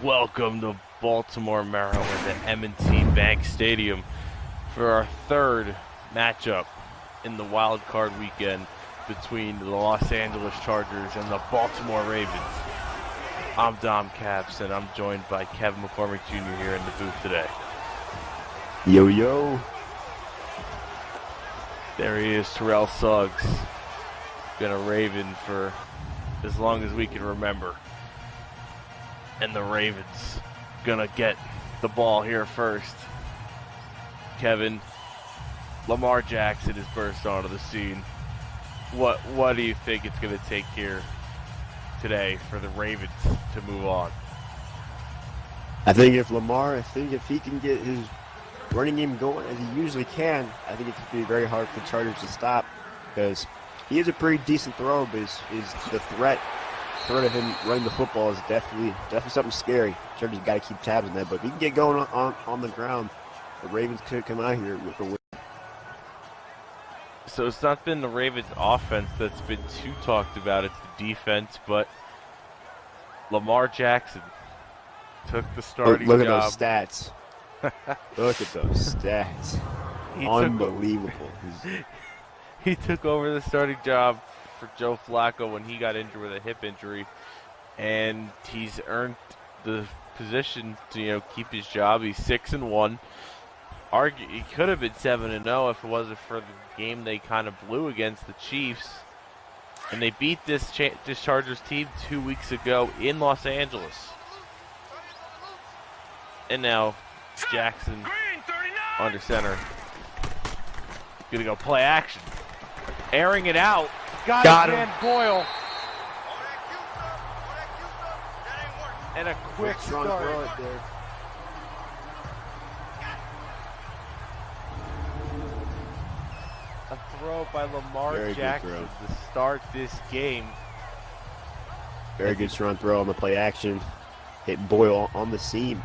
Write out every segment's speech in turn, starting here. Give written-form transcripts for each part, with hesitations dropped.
Welcome to Baltimore, Maryland at M&T Bank Stadium for our third matchup in the wild card weekend between the Los Angeles Chargers and the Baltimore Ravens. I'm Dom Caps, and I'm joined by Kevin McCormick Jr. here in the booth today. Yo, yo. There he is, Terrell Suggs. Been a Raven for as long as we can remember. And the Ravens gonna get the ball here first. Kevin, Lamar Jackson has burst onto the scene. What do you think it's gonna take here today for the Ravens to move on? I think if he can get his running game going as he usually can, I think it could be very hard for the Chargers to stop, because he is a pretty decent thrower, but the threat of him running the football is definitely something scary. Chargers got to keep tabs on that, but if he can get going on the ground, the Ravens could come out here with a win. So it's not been the Ravens offense that's been too talked about, it's the defense, but Lamar Jackson took the starting job. Look at those stats. Look at those stats. Unbelievable. He took over the starting job for Joe Flacco when he got injured with a hip injury, and he's earned the position to keep his job. He's 6-1. He could have been 7-0 if it wasn't for the game they kind of blew against the Chiefs, and they beat this Chargers team 2 weeks ago in Los Angeles. And now Jackson under center, gonna go play action, airing it out. Got him. Boyle. And a quick strong start. throw it there. A throw by Lamar Very Jackson to start this game. Very good strong throw on the play action. Hit Boyle on the seam.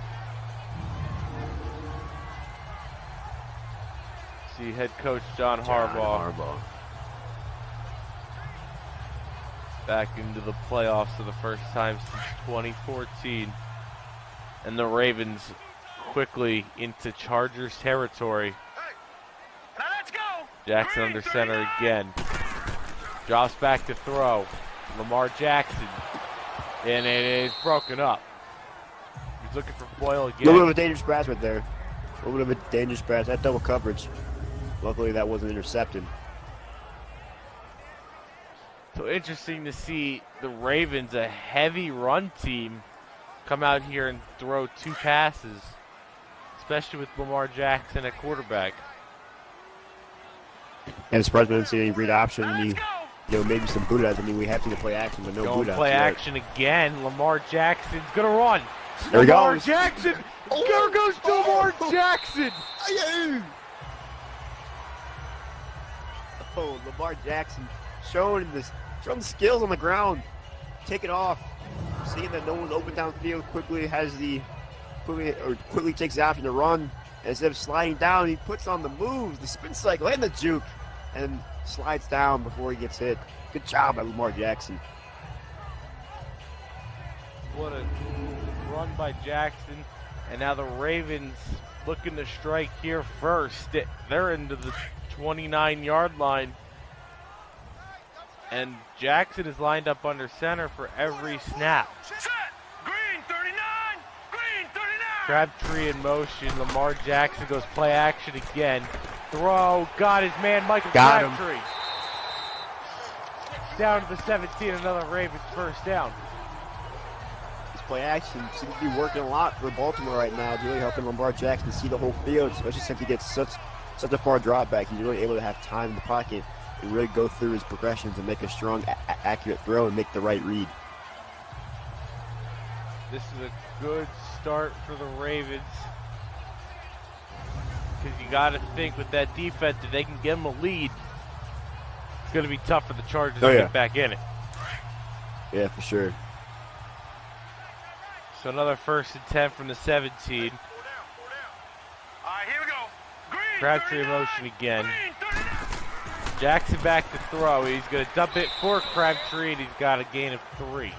See head coach John Harbaugh back into the playoffs for the first time since 2014. And the Ravens quickly into Chargers territory. Now let's go. Jackson under center again. Drops back to throw. Lamar Jackson. And it is broken up. He's looking for Boyle again. A little bit of a dangerous pass right there. A little bit of a dangerous pass. That double coverage. Luckily that wasn't intercepted. So interesting to see the Ravens, a heavy run team, come out here and throw two passes, especially with Lamar Jackson at quarterback. And surprised we didn't see any read option. Maybe some boot outs. I mean, we have seen the play action, but no boot outs. Play action again. Lamar Jackson's gonna run. There he Lamar goes. Jackson. There goes Lamar Jackson. Oh, Lamar Jackson showing the skills on the ground. Take it off. Seeing that no one's open downfield, quickly takes the option to run. Instead of sliding down, he puts on the moves, the spin cycle, and the juke, and slides down before he gets hit. Good job by Lamar Jackson. What a run by Jackson. And now the Ravens looking to strike here first. They're into the 29-yard line. And Jackson is lined up under center for every snap. Set. Green 39. Green 39. Crabtree in motion. Lamar Jackson goes play action again. Throw. Got his man, Michael Crabtree. Down to the 17. Another Ravens first down. This play action seems to be working a lot for Baltimore right now. It's really helping Lamar Jackson see the whole field, especially since he gets such a far drop back. He's really able to have time in the pocket and really go through his progressions and make a strong, accurate throw and make the right read. This is a good start for the Ravens, because you got to think with that defense, if they can give them a lead, it's going to be tough for the Chargers to get back in it. Yeah, for sure. So another 1st and 10 from the 17. All right, here we go. Green Crabtree in motion again. Jackson back to throw. He's going to dump it for Crabtree, and he's got a gain of 3.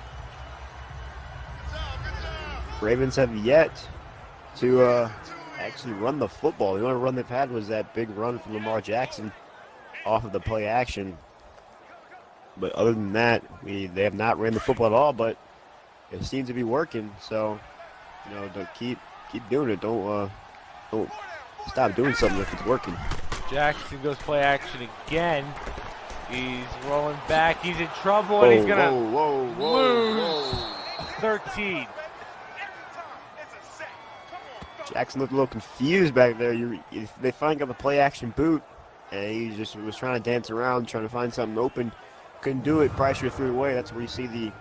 Ravens have yet to actually run the football. The only run they've had was that big run from Lamar Jackson off of the play action. But other than that, they have not ran the football at all, but it seems to be working. So, don't keep doing it. Don't stop doing something if it's working. Jackson goes play action again. He's rolling back. He's in trouble, and he's gonna lose 13. Jackson looked a little confused back there. They finally got the play action boot, and he just was trying to dance around, trying to find something open. Couldn't do it. Probably should have threw it away. That's where you see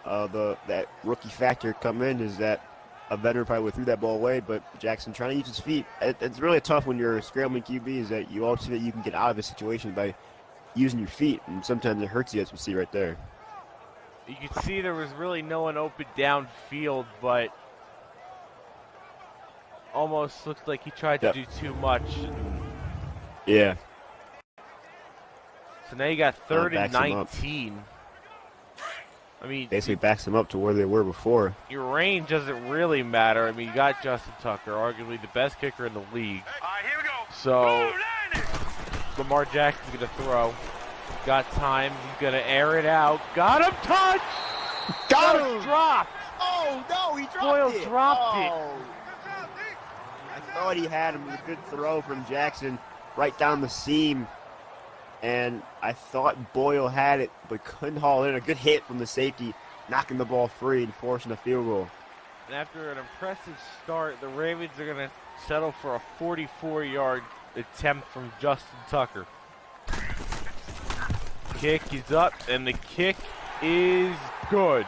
that rookie factor come in, is that a veteran probably would have threw that ball away, but Jackson trying to use his feet. It's really tough when you're a scrambling QB, is that you all see that you can get out of a situation by using your feet, and sometimes it hurts you, as we see right there. You can see there was really no one open downfield, but almost looked like he tried to do too much. Yeah. So now you got 3rd and 19. I mean, basically backs them up to where they were before. Your range doesn't really matter. I mean, you got Justin Tucker, arguably the best kicker in the league. All right, here we go. So Lamar Jackson's going to throw. Got time. He's going to air it out. Got him, touch! Got him! Dropped! Oh, no, he dropped Boyle it! dropped it. I thought he had him. It was a good throw from Jackson right down the seam. And I thought Boyle had it, but couldn't haul in. A good hit from the safety, knocking the ball free and forcing a field goal. And after an impressive start, the Ravens are going to settle for a 44-yard attempt from Justin Tucker. Kick is up, and the kick is good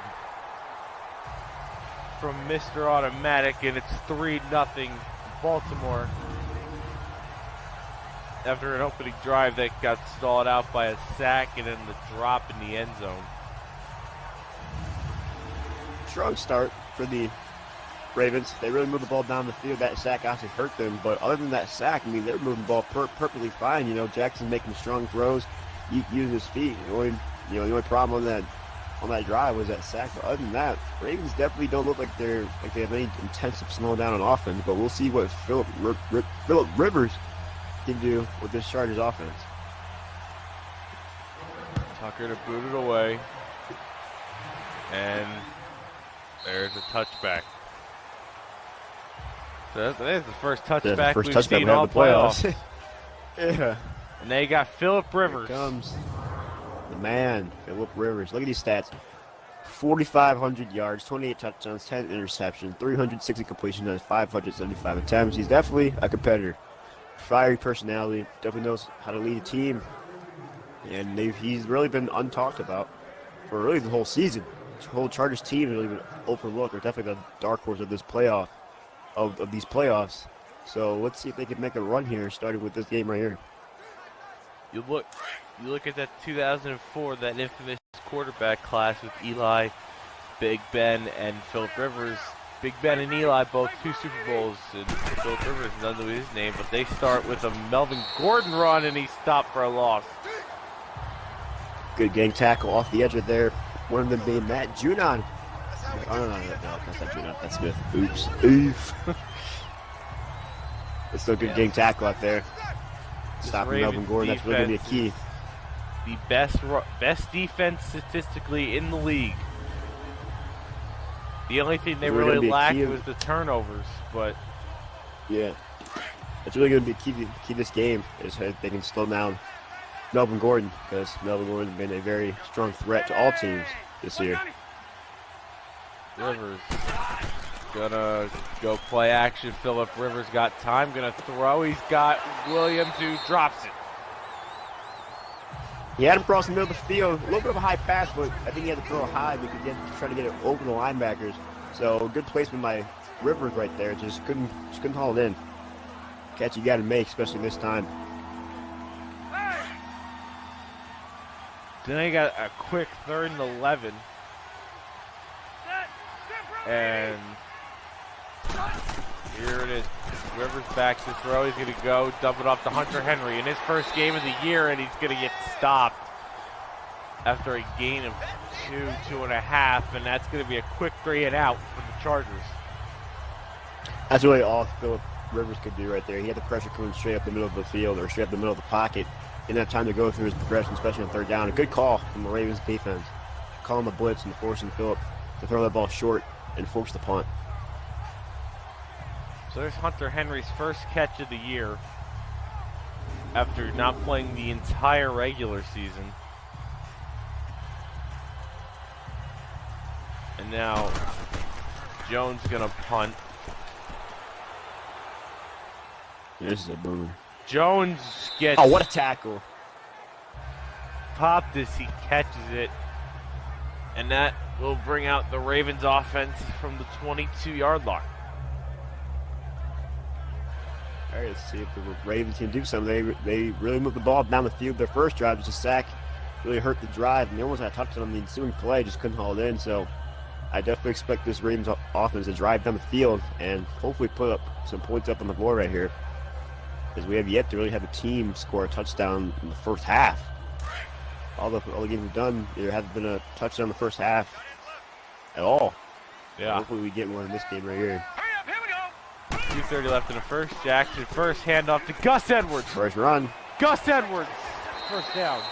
from Mr. Automatic, and it's 3-0 Baltimore. After an opening drive that got stalled out by a sack and then the drop in the end zone. Strong start for the Ravens. They really moved the ball down the field. That sack actually hurt them, but other than that sack, I mean, they were moving the ball perfectly fine. Jackson making strong throws, using his feet. The only problem on that drive was that sack. But other than that, Ravens definitely don't look like they have any intensive slowing down on offense. But we'll see what Philip Rivers can do with this Chargers offense. Tucker to boot it away. And there's a touchback. So that's the first touchback we've seen all playoffs. Yeah. And they got Philip Rivers. Here comes the man, Philip Rivers. Look at these stats. 4,500 yards, 28 touchdowns, 10 interceptions, 360 completions on 575 attempts. He's definitely a competitor. Fiery personality, definitely knows how to lead a team, and he's really been untalked about for really the whole season. The whole Chargers team has really been overlooked. They're definitely the dark horse of this playoff, of these playoffs. So let's see if they can make a run here, starting with this game right here. You look at that 2004, that infamous quarterback class with Eli, Big Ben, and Philip Rivers. Big Ben and Eli, both 2 Super Bowls, and Philip Rivers is under his name, but they start with a Melvin Gordon run, and he stopped for a loss. Good gang tackle off the edge of there. One of them being Matt Junon. Oh, no, that's not Junon. That's Smith. Oops. It's still a good gang tackle out there. Stopping Melvin Gordon, that's really going to be a key. The best defense statistically in the league. The only thing they really lacked was the turnovers, but yeah, it's really going to be key to this game is if they can slow down Melvin Gordon, because Melvin Gordon has been a very strong threat to all teams this year. Rivers gonna go play action. Philip Rivers got time, gonna throw. He's got Williams who drops it. He had him cross the middle of the field. A little bit of a high pass, but I think he had to throw high because he had to try to get it over the linebackers. So good placement by Rivers right there. Just couldn't haul it in. Catch you got to make, especially this time. Then they got a quick 3rd and 11. And here it is. Rivers back to throw. He's going to go dump it off to Hunter Henry in his first game of the year, and he's going to get stopped after a gain of 2.5, and that's going to be a quick 3 and out for the Chargers. That's really all Phillip Rivers could do right there. He had the pressure coming straight up the middle of the field or straight up the middle of the pocket. Didn't have time to go through his progression, especially on third down. A good call from the Ravens defense. Calling the blitz and forcing Phillip to throw that ball short and force the punt. So there's Hunter Henry's first catch of the year after not playing the entire regular season. And now Jones gonna punt. This is a boomer. Jones gets Oh, what a tackle. popped as he catches it. And that will bring out the Ravens offense from the 22-yard line. All right, let's see if the Ravens can do something. They really moved the ball down the field. Their first drive was a sack. Really hurt the drive, and they almost had a touchdown on the ensuing play, just couldn't haul it in. So I definitely expect this Ravens offense to drive down the field and hopefully put up some points up on the board right here, because we have yet to really have a team score a touchdown in the first half. All the games we've done, there hasn't been a touchdown in the first half at all. Yeah. Hopefully we get one in this game right here. Hurry up, here we go. 2:30 left in the first. Jackson first, handoff to Gus Edwards. First run. Gus Edwards, first down.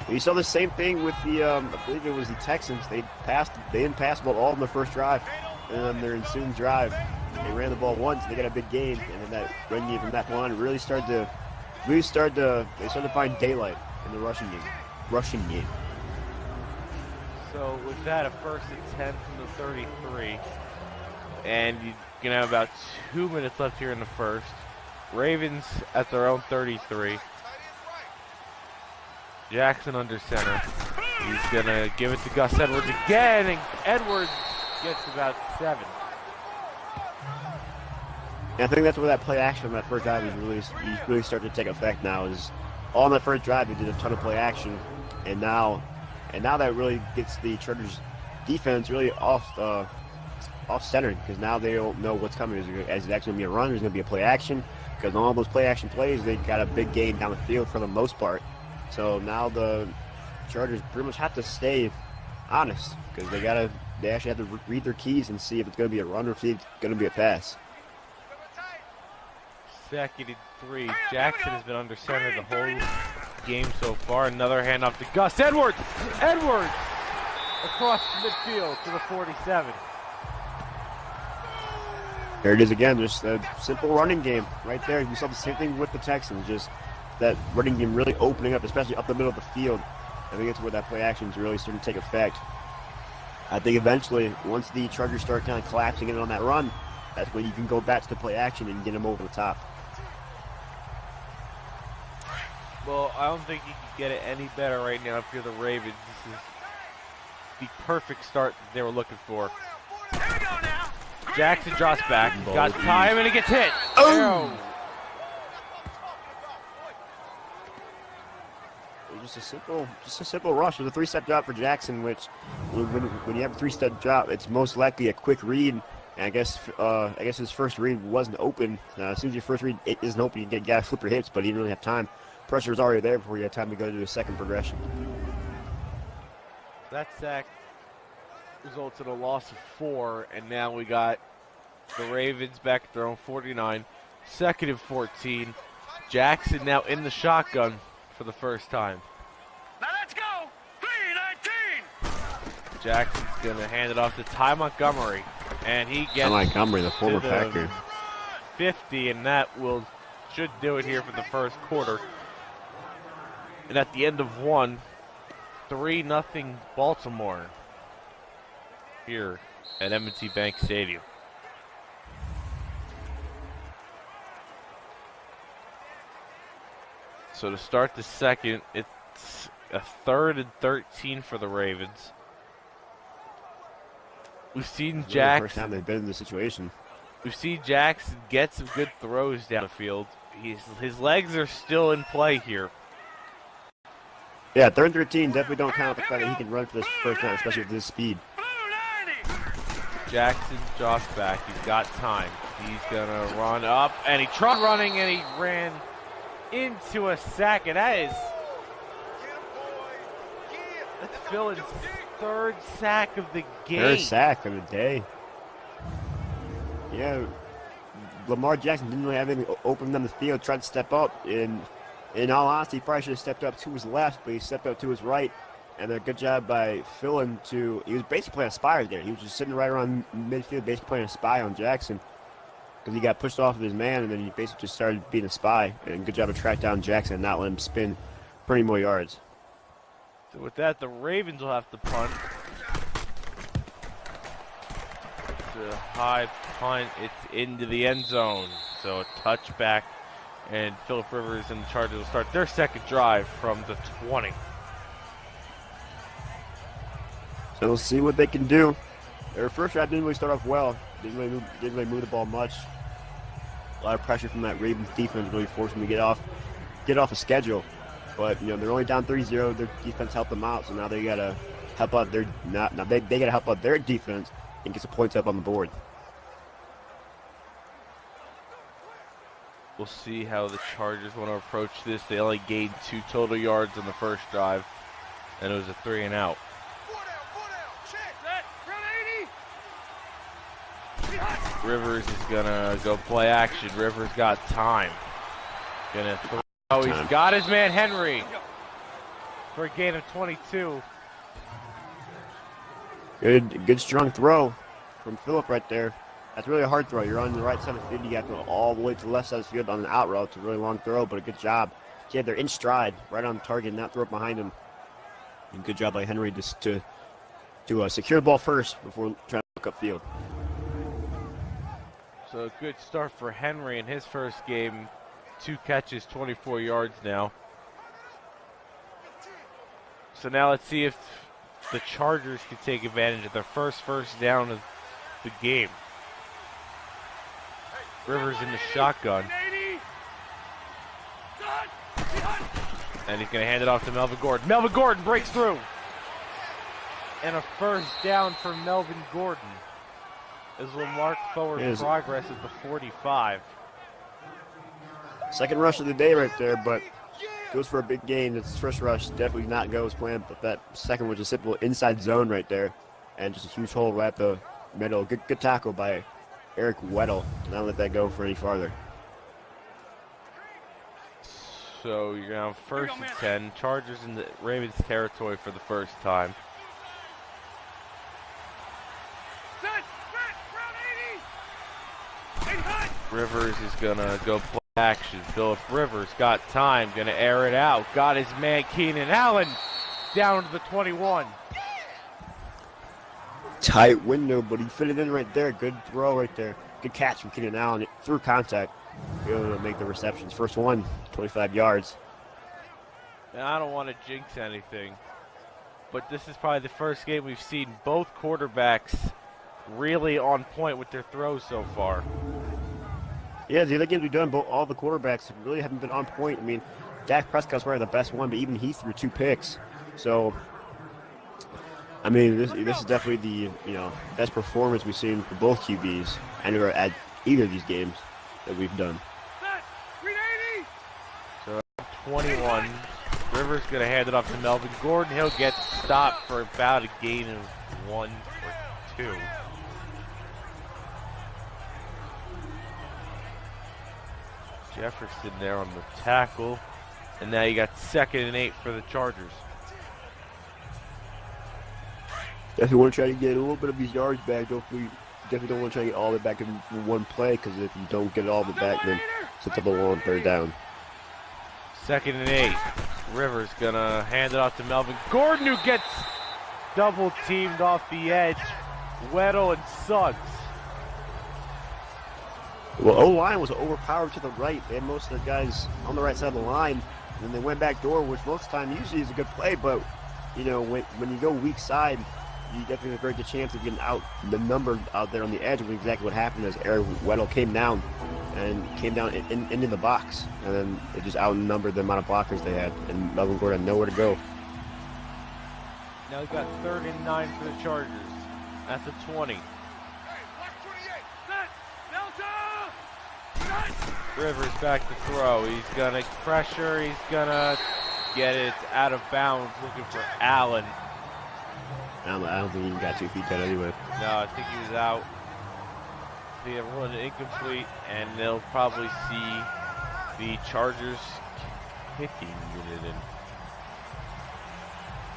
You saw the same thing with the, I believe it was the Texans. They didn't pass the ball all in their first drive. And on their ensuing drive, they ran the ball once. They got a big gain, and then that run game from that point on really started to find daylight in the rushing game. So with that, a first and 10 from the 33. And you're going to have about 2 minutes left here in the first. Ravens at their own 33. Jackson under center. He's going to give it to Gus Edwards again, and Edwards gets about 7. And I think that's where that play action on that first drive is really starting to take effect now. Is all on that first drive, he did a ton of play action, and now that really gets the Chargers defense really off center, because now they don't know what's coming. Is it actually going to be a run? Or is it going to be a play action? Because on all those play action plays, they got a big gain down the field for the most part. So now the Chargers pretty much have to stay honest, because they actually have to read their keys and see if it's going to be a run or if it's going to be a pass. Second and 3. Jackson has been under center the whole game so far. Another handoff to Gus Edwards. Edwards across midfield to the 47. There it is again, just a simple running game right there. You saw the same thing with the Texans, just that running game really opening up, especially up the middle of the field. I think that's where that play action is really starting to take effect. I think eventually, once the Chargers start kind of collapsing in on that run, that's when you can go back to the play action and get them over the top. Well, I don't think you can get it any better right now if you're the Ravens. This is the perfect start that they were looking for. Here we go now. Jackson drops back. He's got Ball time and he gets hit. Oh! Just a simple rush with a 3-step drop for Jackson, which when you have a 3-step drop, it's most likely a quick read. And I guess his first read wasn't open. As soon as your first read isn't open, you gotta flip your hips, but he didn't really have time. Pressure was already there before you had time to go to a second progression. That sack results in a loss of 4, and now we got the Ravens back at their own 49. Second and 14. Jackson now in the shotgun for the first time. Now let's go. 3-19. Jackson's going to hand it off to Ty Montgomery, and he gets Montgomery, the former to Packer. 50, and that should do it here for the first quarter. And at the end of 1, 3-0 Baltimore here at M&T Bank Stadium. So to start the second, it's a 3rd and 13 for the Ravens. We've seen Jackson. First time they've been in this situation. We've seen Jackson get some good throws down the field. His legs are still in play here. Yeah, 3rd and 13 definitely don't count the fact that he can run for this first time, especially with his speed. Blue 90. Jackson drops back. He's got time. He's going to run up, and he tried running, and he ran into a sack, and that's Phil's 3rd sack of the game. 3rd sack of the day. yeah, Lamar Jackson didn't really have anything open on the field, tried to step up. And in all honesty, he probably should have stepped up to his left, but he stepped up to his right. And a good job by Philin he was basically playing a spy right there. He was just sitting right around midfield, basically playing a spy on Jackson. Because he got pushed off of his man, and then he basically just started being a spy. And good job to track down Jackson and not let him spin for any more yards. So with that, the Ravens will have to punt. It's a high punt. It's into the end zone. So a touchback. And Phillip Rivers and the Chargers will start their second drive from the 20. So we'll see what they can do. Their first drive didn't really start off well. Didn't really move the ball much. A lot of pressure from that Ravens defense really forced them to get off a schedule. But they're only down 3-0. Their defense helped them out, so now they gotta help out they gotta help out their defense and get some points up on the board. We'll see how the Chargers want to approach this. They only gained 2 total yards on the first drive, and it was a 3-and-out. Rivers is gonna go play action. Rivers got time. Gonna throw. Oh, he's got his man Henry for a gain of 22. Good strong throw from Phillip right there. That's really a hard throw. You're on the right side of the field. You got to go all the way to the left side of the field on an out route. It's a really long throw, but a good job. Yeah, they're in stride, right on target, not throw it behind him. And good job by Henry just to secure the ball first before trying to look upfield. So a good start for Henry in his first game. 2 catches, 24 yards now. So now let's see if the Chargers can take advantage of their first down of the game. Rivers in the shotgun. And he's going to hand it off to Melvin Gordon. Melvin Gordon breaks through. And a first down for Melvin Gordon as will mark forward progress at the 45. Second rush of the day right there, but goes for a big gain. Its first rush definitely did not go as planned, but that second was a simple inside zone right there. And just a huge hole right at the middle. Good tackle by Eric Weddle. Not let that go for any farther. So you're now first and 10. Chargers in the Ravens territory for the first time. Rivers is gonna go play action. Phillip Rivers got time, gonna air it out. Got his man Keenan Allen down to the 21. Tight window, but he fit it in right there. Good throw right there. Good catch from Keenan Allen through contact. Able to make the receptions. First one, 25 yards. And I don't want to jinx anything, but this is probably the first game we've seen both quarterbacks really on point with their throws so far. Yeah, the other games we've done, all the quarterbacks really haven't been on point. I mean, Dak Prescott's probably the best one, but even he threw 2 picks. So, I mean, this is definitely the best performance we've seen for both QBs and at either of these games that we've done. So 21, Rivers gonna hand it off to Melvin Gordon. He'll get stopped for about a gain of 1 or 2. Jefferson there on the tackle, and now you got 2nd and 8 for the Chargers. Definitely want to try to get a little bit of these yards back. Definitely don't want to try to get all of it back in one play, because if you don't get all of it back, then it's up a long 3rd down. 2nd and 8. Rivers gonna hand it off to Melvin Gordon, who gets double teamed off the edge. Weddle and Suggs. Well, O-line was overpowered to the right. They had most of the guys on the right side of the line. And then they went back door, which most of the time usually is a good play. But, when you go weak side, you definitely have a very good chance of getting out the number out there on the edge, which is exactly what happened as Eric Weddle came down into the box. And then it just outnumbered the amount of blockers they had. And Melvin Gordon had nowhere to go. Now we've got 3rd and 9 for the Chargers at the 20. Rivers back to throw. He's gonna pressure. He's gonna get it out of bounds. Looking for Allen. I don't think he got 2 feet dead anyway. No, I think he was out. They have run incomplete, and they'll probably see the Chargers kicking unit in.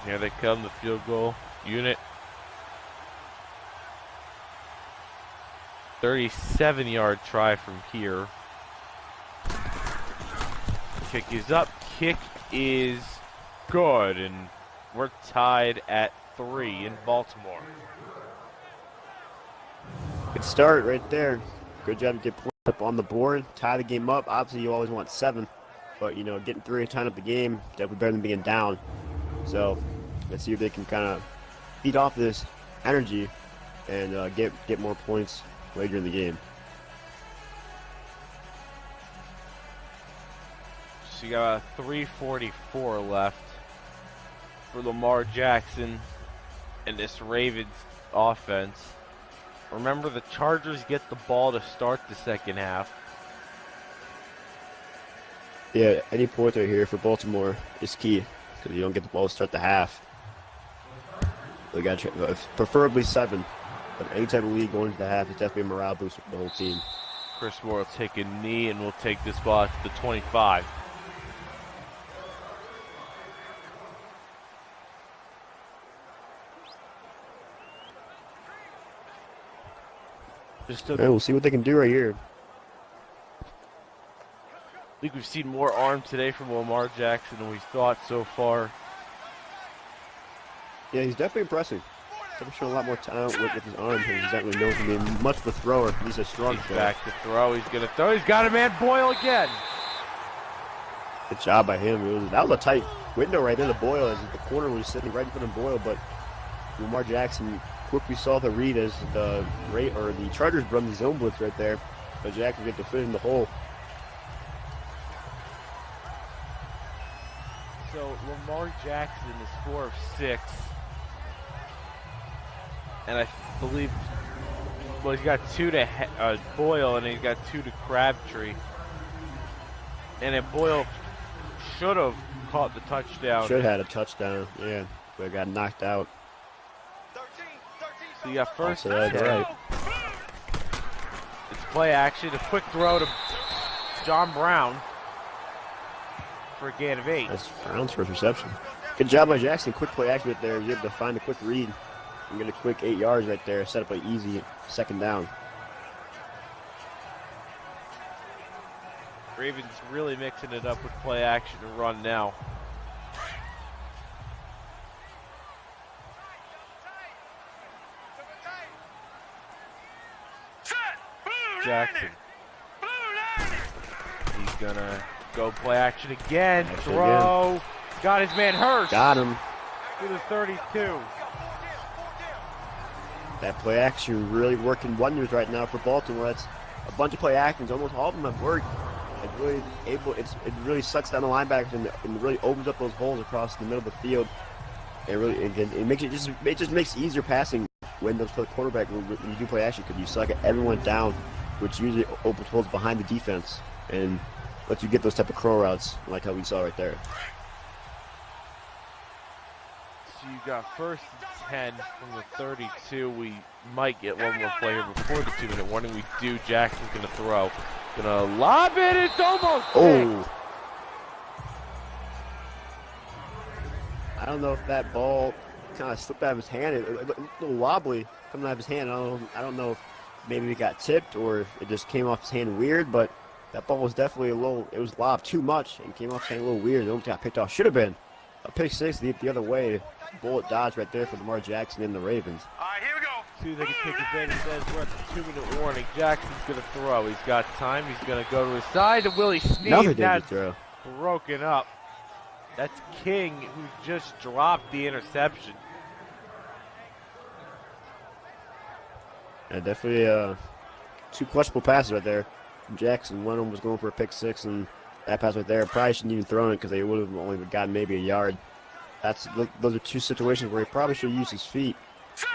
Here they come, the field goal unit. 37-yard try from here. Kick is up. Kick is good, and we're tied at 3 in Baltimore. Good start right there. Good job to get points up on the board. Tie the game up. Obviously, you always want 7, but you know, getting 3 and tying up the game definitely better than being down. So let's see if they can kind of feed off this energy and get more points later in the game. So you got 3:44 left for Lamar Jackson and this Ravens offense. Remember, the Chargers get the ball to start the second half. Yeah, any point right here for Baltimore is key because you don't get the ball to start the half. They got preferably 7, but any type of lead going into the half is definitely a morale boost for the whole team. Chris Moore will take a knee and will take this ball to the 25. We'll see what they can do right here. I think we've seen more arm today from Lamar Jackson than we thought so far. Yeah, he's definitely impressive. Definitely showing a lot more talent with his arm. He's not really known for being much of a thrower. He's a strong He's thrower. back to throw. He's going to throw. He's got a man Boyle again. Good job by him. That was a tight window right there. The Boyle, as the corner was sitting right in front of Boyle, but Lamar Jackson quickly saw the read as the Chargers run the zone blitz right there. But Jackson get to fit in the hole. So Lamar Jackson is 4 of 6. And I believe, well, he's got 2 to Boyle, and he's got 2 to Crabtree. And then Boyle should have caught the touchdown. Should have had a touchdown, yeah, but got knocked out. So you got first and Right. 10. It's play action, a quick throw to John Brown for a gain of 8. That's Brown's first reception. Good job by Jackson. Quick play action right there. He was able to find a quick read and get a quick 8 yards right there. Set up an easy second down. Ravens really mixing it up with play action and run now. Jackson. He's gonna go play action again. Actually, Throw. Got his man Hurst. Got him. To the 32. That play action really working wonders right now for Baltimore. That's a bunch of play actions. Almost all of them have worked. It really sucks down the linebackers and really opens up those holes across the middle of the field. It just makes easier passing when those play quarterback when you do play action because you suck everyone down, which usually opens holes behind the defense and lets you get those type of crow routes like how we saw right there. So you got first and 10 from the 32. We might get one more play here before the 2-minute warning. We do. Jackson's gonna throw. Gonna lob it. It's almost picked. I don't know if that ball kind of slipped out of his hand. It looked a little wobbly coming out of his hand. I don't know if maybe it got tipped or it just came off his hand weird, but that ball was definitely it was lobbed too much and came off his hand a little weird. It almost got picked off. Should have been a pick 6 the other way. Bullet dodge right there for Lamar Jackson and the Ravens. All right, here we go. See if they can take advantage of that. We're at the 2-minute warning. Jackson's gonna throw. He's got time. He's gonna go to his side. And Willie Snead. That's throw. Broken up. That's King, who just dropped the interception. Yeah, definitely 2 questionable passes right there from Jackson. One of them was going for a pick 6, and that pass right there probably shouldn't even thrown it because they would have only gotten maybe a yard. Those are 2 situations where he probably should use his feet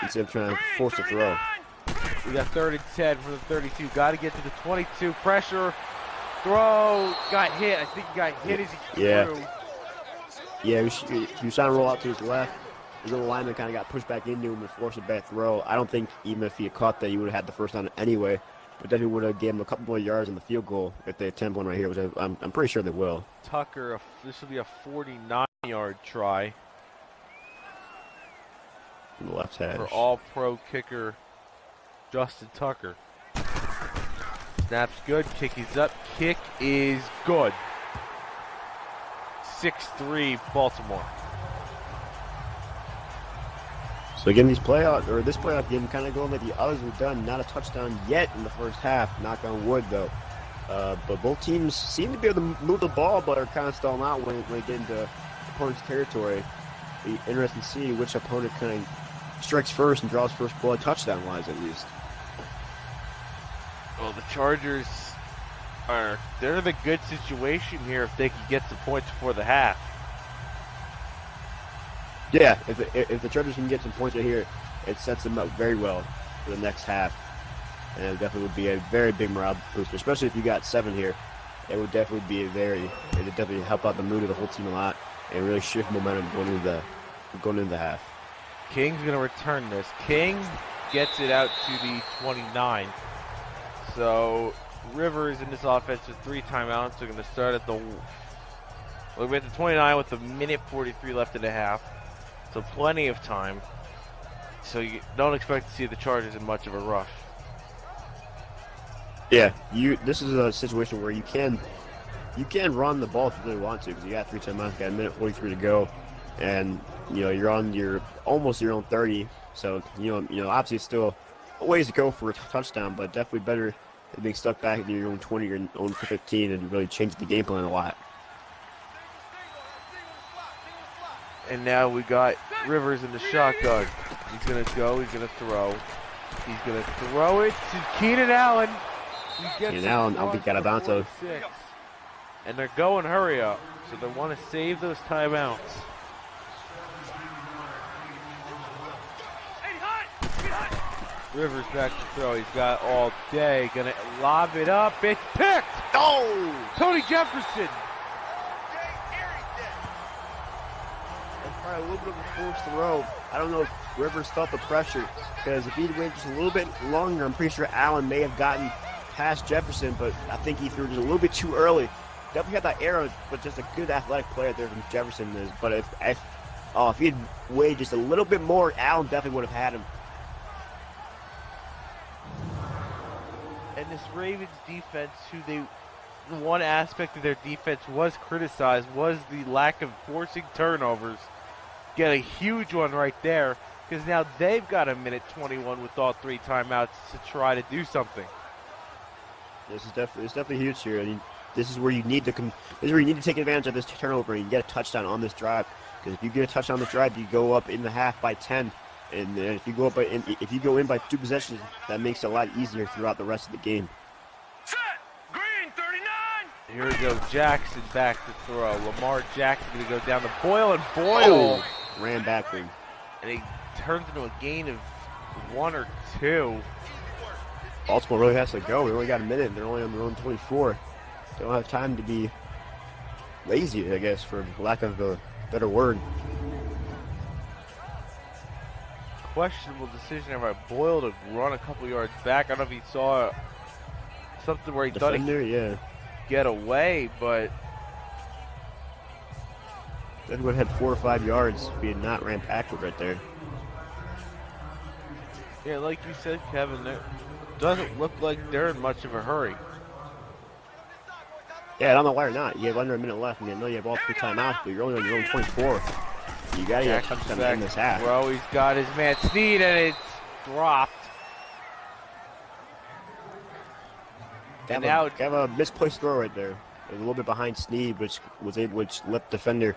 instead of trying to force a throw. We got 3rd and 10 from the 32. Got to get to the 22. Pressure. Throw. Got hit. I think he got hit as he threw. Yeah, he was trying to roll out to his left. His little lineman kind of got pushed back into him and forced a bad throw. I don't think even if he had caught that, he would have had the first down anyway. but definitely would have given them a couple more yards on the field goal if they attempt one right here, which I'm pretty sure they will. Tucker, this will be a 49-yard try In the left hash. for all-pro kicker Justin Tucker. Snap's good. Kick is up. Kick is good. 6-3 Baltimore. So again, this playoff game kind of going like the others were done. Not a touchdown yet in the first half. Knock on wood, though. But both teams seem to be able to move the ball, but are kind of stalling out when they get into opponent's territory. Be interesting to see which opponent kind of strikes first and draws first blood, touchdown-wise at least. Well, the Chargers they're in a good situation here if they can get some points before the half. Yeah, if the Chargers can get some points right here, it sets them up very well for the next half. And it definitely would be a very big morale booster, especially if you got 7 here. It would definitely be it would definitely help out the mood of the whole team a lot and really shift momentum going into the half. King's going to return this. King gets it out to the 29. So Rivers in this offense with 3 timeouts. They're going to start at the 29 with a minute 43 left in the half. So plenty of time. So you don't expect to see the Chargers in much of a rush. Yeah, this is a situation where you can run the ball if you really want to because you got 3 timeouts, you got a minute 43 to go, and you're on almost your own 30. So obviously it's still a ways to go for a touchdown, but definitely better than being stuck back in your own 20 or own 15 and really change the game plan a lot. And now we got Rivers in the shotgun. He's going to go. He's going to throw. He's going to throw it to Keenan Allen. Keenan Allen, I'll be Garabanto. And they're going hurry up. So they want to save those timeouts. Rivers back to throw. He's got all day. Going to lob it up. It's picked. Oh! Tony Jefferson. A little bit of a forced throw. I don't know if Rivers felt the pressure because if he went just a little bit longer, I'm pretty sure Allen may have gotten past Jefferson, but I think he threw just a little bit too early. Definitely had that arrow, but just a good athletic player there from Jefferson is. But if he had weighed just a little bit more, Allen definitely would have had him. And this Ravens defense, one aspect of their defense was criticized was the lack of forcing turnovers. Get a huge one right there because now they've got a minute 21 with all 3 timeouts to try to do something. It's definitely huge here. I mean, this is where you need to take advantage of this turnover and get a touchdown on this drive. Because if you get a touchdown on this drive, you go up in the half by 10, and if you go in by 2 possessions, that makes it a lot easier throughout the rest of the game. Set. Green 39. Here we go. Jackson back to throw. Lamar Jackson going to go down to Boyle, and Boyle ran backward. And he turns into a gain of 1 or 2. Baltimore really has to go. We only got a minute. They're only on their own 24. They don't have time to be lazy, I guess, for lack of a better word. Questionable decision by Boyle to run a couple yards back. I don't know if he saw something where he thought he could get away, but that would have had 4 or 5 yards if he had not ran backward right there. Yeah, like you said, Kevin, it doesn't look like they're in much of a hurry. Yeah, I don't know why or not. You have under a minute left, and I know you have all 3 timeouts, but you're only on your own 24. You got to get a touchdown in this half. Bro, he's got his man Snead, and it's dropped. And now have a misplaced throw right there. A little bit behind Snead, which let defender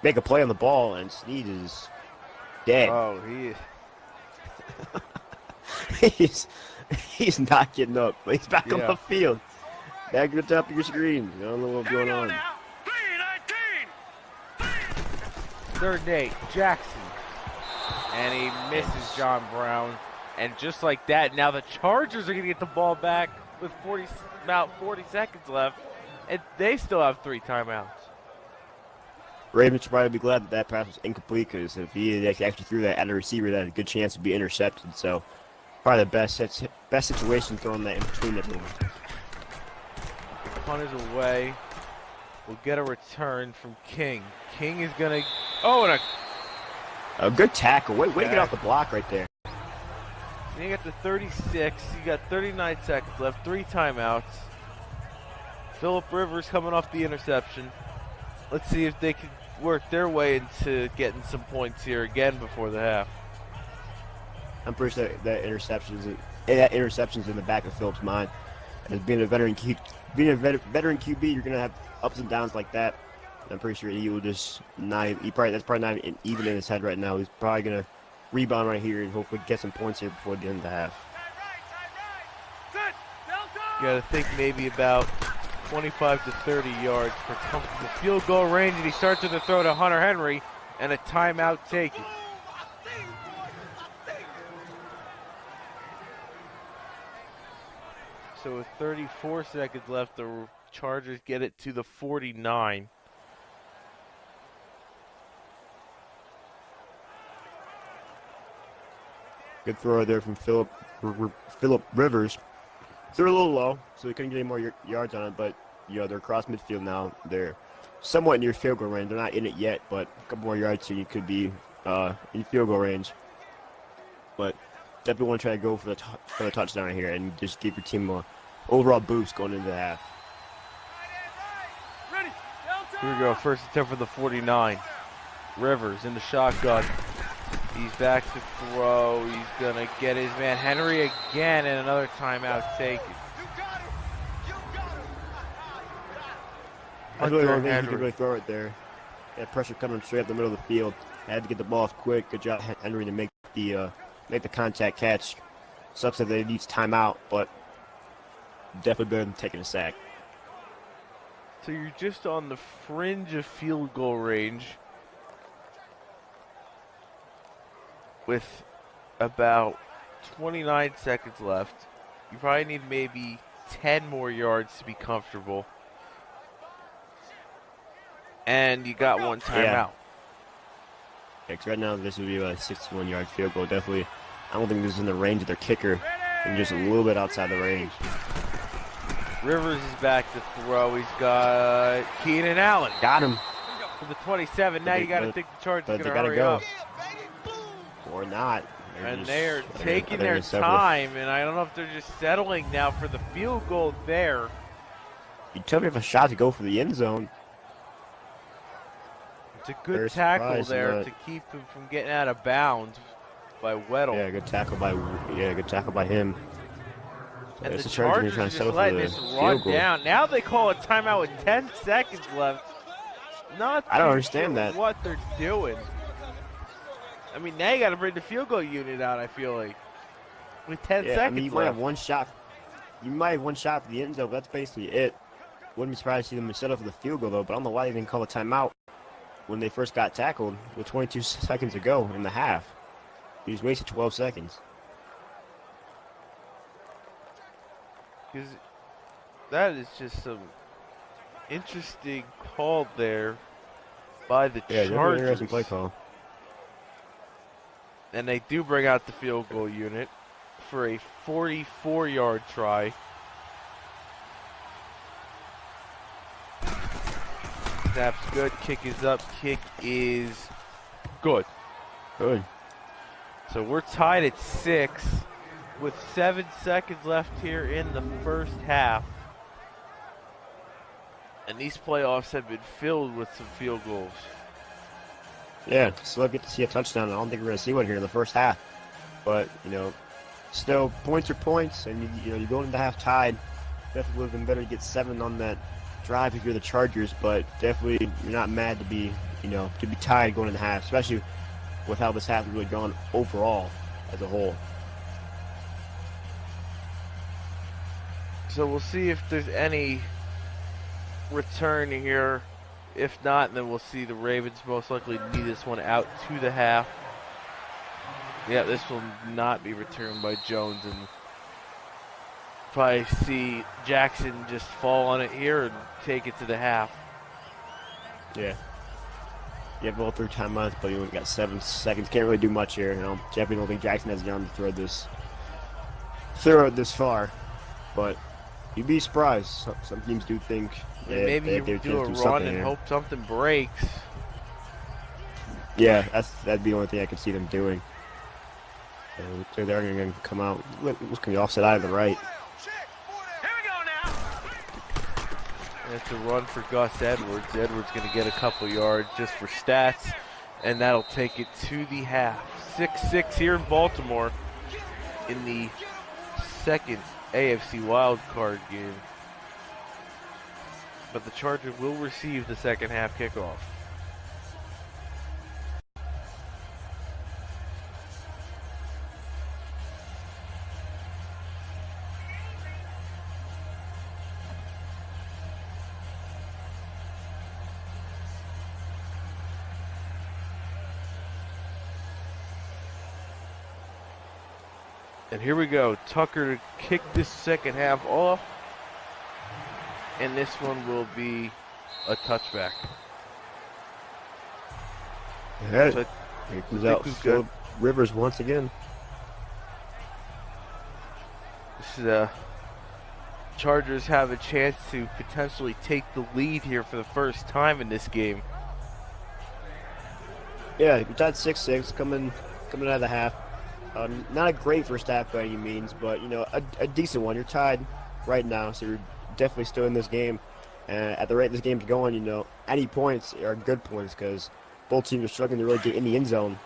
make a play on the ball, and Snead is dead. Oh, he is. he's not getting up. He's back on the field. Back to the top of your screen. I don't know what's going on. 3rd and 8, Jackson. And he misses John Brown. And just like that, now the Chargers are going to get the ball back with about 40 seconds left. And they still have 3 timeouts. Ravens should probably be glad that pass was incomplete because if he actually threw that at a receiver, that had a good chance to be intercepted. So Probably the best situation throwing that in between everyone. Punt is away. We'll get a return from King. King is gonna. Oh, and a good tackle. Way to get off the block right there. you got the 36. You got 39 seconds left. 3 timeouts. Phillip Rivers coming off the interception. Let's see if they can work their way into getting some points here again before the half. I'm pretty sure that interception's in the back of Phillip's mind. And as being a veteran QB, you're gonna have ups and downs like that. I'm pretty sure he will just that's probably not even in his head right now. He's probably gonna rebound right here and hopefully get some points here before the end of the half. You got to think maybe about 25 to 30 yards for comfortable field goal range, and he starts with a throw to Hunter Henry, and a timeout taken. So with 34 seconds left, the Chargers get it to the 49. Good throw there from Phillip Rivers. Threw a little low, so he couldn't get any more yards on it, but they're across midfield now. They're somewhat near field goal range. They're not in it yet, but a couple more yards here, you could be in field goal range. But definitely want to try to go for the touchdown here and just give your team a overall boost going into the half. Here we go, first attempt for the 49. Rivers in the shotgun. He's back to throw. He's going to get his man Henry again, and another timeout taken. I really don't think he could really throw it there. That pressure coming straight up the middle of the field. Had to get the ball off quick. Good job, Henry, to make the contact catch. Sucks that they need timeout, but definitely better than taking a sack. So you're just on the fringe of field goal range with about 29 seconds left. You probably need maybe 10 more yards to be comfortable. And you got one timeout. Yeah, because right now this would be a 61-yard field goal. Definitely, I don't think this is in the range of their kicker, and just a little bit outside the range. Rivers is back to throw. He's got Keenan Allen. Got him. For the 27. Now you got to think the Chargers are going to hurry up. Or not. And they're taking their time, and I don't know if they're just settling now for the field goal there. You took me a shot to go for the end zone. It's a good tackle there to keep him from getting out of bounds by Weddle. Yeah, good tackle by him. And the Chargers are just letting this run down. Now they call a timeout with 10 seconds left. I don't understand that. What they're doing. I mean, now you got to bring the field goal unit out, I feel like. With 10 seconds left. You might have one shot. You might have one shot for the end zone, but that's basically it. Wouldn't be surprised to see them set up for the field goal, though, but I don't know why they didn't call a timeout when they first got tackled with 22 seconds to go in the half. He just wasted 12 seconds. Because that is just some interesting call there by the Chargers. Yeah, interesting play call. And they do bring out the field goal unit for a 44-yard try. Snap's good. Kick is up. Kick is good. Good. So we're tied at 6 with 7 seconds left here in the first half. And these playoffs have been filled with some field goals. Yeah, still get to see a touchdown. I don't think we're going to see one here in the first half. But, still points are points, and you're going into half tied. Definitely would have been better to get 7 on that drive if you're the Chargers, but definitely you're not mad to be tied going into half, especially with how this half has really gone overall as a whole. So we'll see if there's any return here. If not, then we'll see the Ravens most likely knee this one out to the half. Yeah, this will not be returned by Jones, and probably see Jackson just fall on it here and take it to the half. Yeah. You have all 3 timeouts, but you only got 7 seconds. Can't really do much here. Definitely don't think Jackson has the arm to throw this throw it this far, but you'd be surprised. Some teams do think Maybe you do a run and hope something breaks. Yeah, that'd be the only thing I could see them doing. And so they're going to come out. What's going to be offset out of the right? Here we go now. It's a run for Gus Edwards. Edwards going to get a couple yards just for stats, and that'll take it to the half. 6-6 here in Baltimore in the second AFC wildcard game. But the Chargers will receive the second half kickoff. And here we go. Tucker to kick this second half off. And this one will be a touchback. Yeah, So here comes out Philip Rivers once again. this is Chargers have a chance to potentially take the lead here for the first time in this game. Yeah, you're tied 6-6, coming out of the half. Not a great first half by any means, but a decent one. You're tied right now, so you're definitely still in this game. And at the rate this game's going, any points are good points because both teams are struggling to really get in the end zone.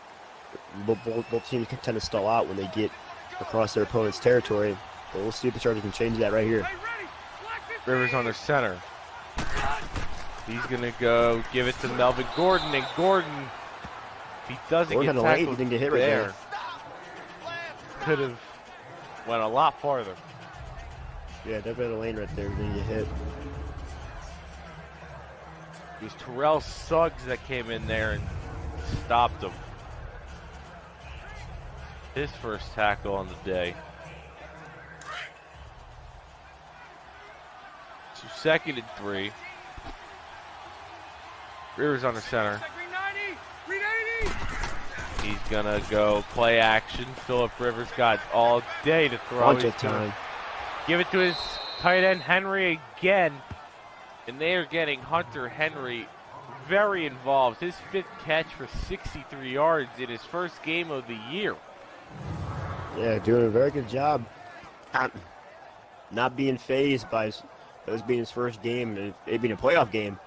Both teams can tend to stall out when they get across their opponent's territory. But we'll see if the Chargers can change that right here. Rivers on their center. He's going to go give it to Melvin Gordon, and Gordon, if he doesn't Gordon get had a lane, tackled he didn't get hit right there. Could have went a lot farther. Yeah, definitely had a lane right there. He didn't get hit. It was Terrell Suggs that came in there and stopped him. His first tackle on the day. So 2nd and 3. Rivers on the center. He's gonna go play action. Philip Rivers got all day to throw. Bunch of time. Give it to his tight end Henry again. And they are getting Hunter Henry very involved. His 5th catch for 63 yards in his first game of the year. Yeah, doing a very good job. Not being phased by this being his first game, and it being a playoff game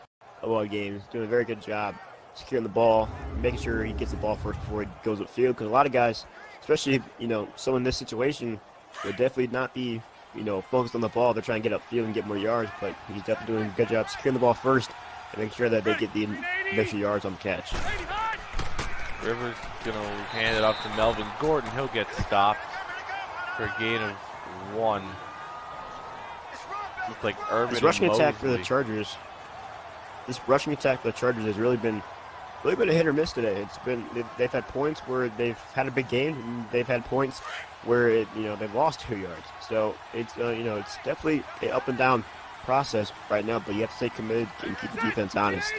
of all games. Doing a very good job securing the ball, making sure he gets the ball first before he goes upfield. Because a lot of guys, especially someone in this situation, would definitely not be focused on the ball. They're trying to get upfield and get more yards, but he's definitely doing a good job securing the ball first and making sure that they get the extra yards on the catch. Rivers gonna hand it off to Melvin Gordon. He'll get stopped for a gain of 1. Looks like Urban. This rushing and attack for the Mosley. Chargers. This rushing attack for the Chargers has really been a hit or miss today. They've had points where they've had a big game, and they've had points where they've lost 2 yards. So it's it's definitely an up and down process right now. But you have to stay committed and keep the defense honest.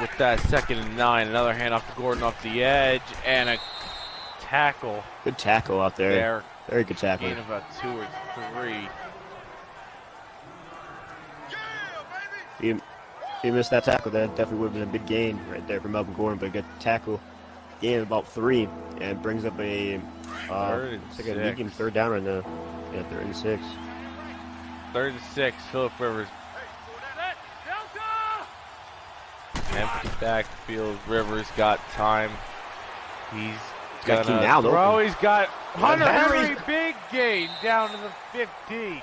With that 2nd and 9, another handoff to Gordon off the edge, and a tackle. Good tackle out there. Very good tackle. Gain of about 2 or 3. If he missed that tackle, that definitely would have been a big gain right there for Melvin Gordon. But a good tackle, gain of about 3, and brings up a medium 3rd down right now. Yeah, 3rd and 6. 3rd and 6. Philip Rivers. Empty backfield. Rivers got time. He's Got gonna Keenan throw. open. He's got Hunter Henry. Henry. Big gain down to the 15.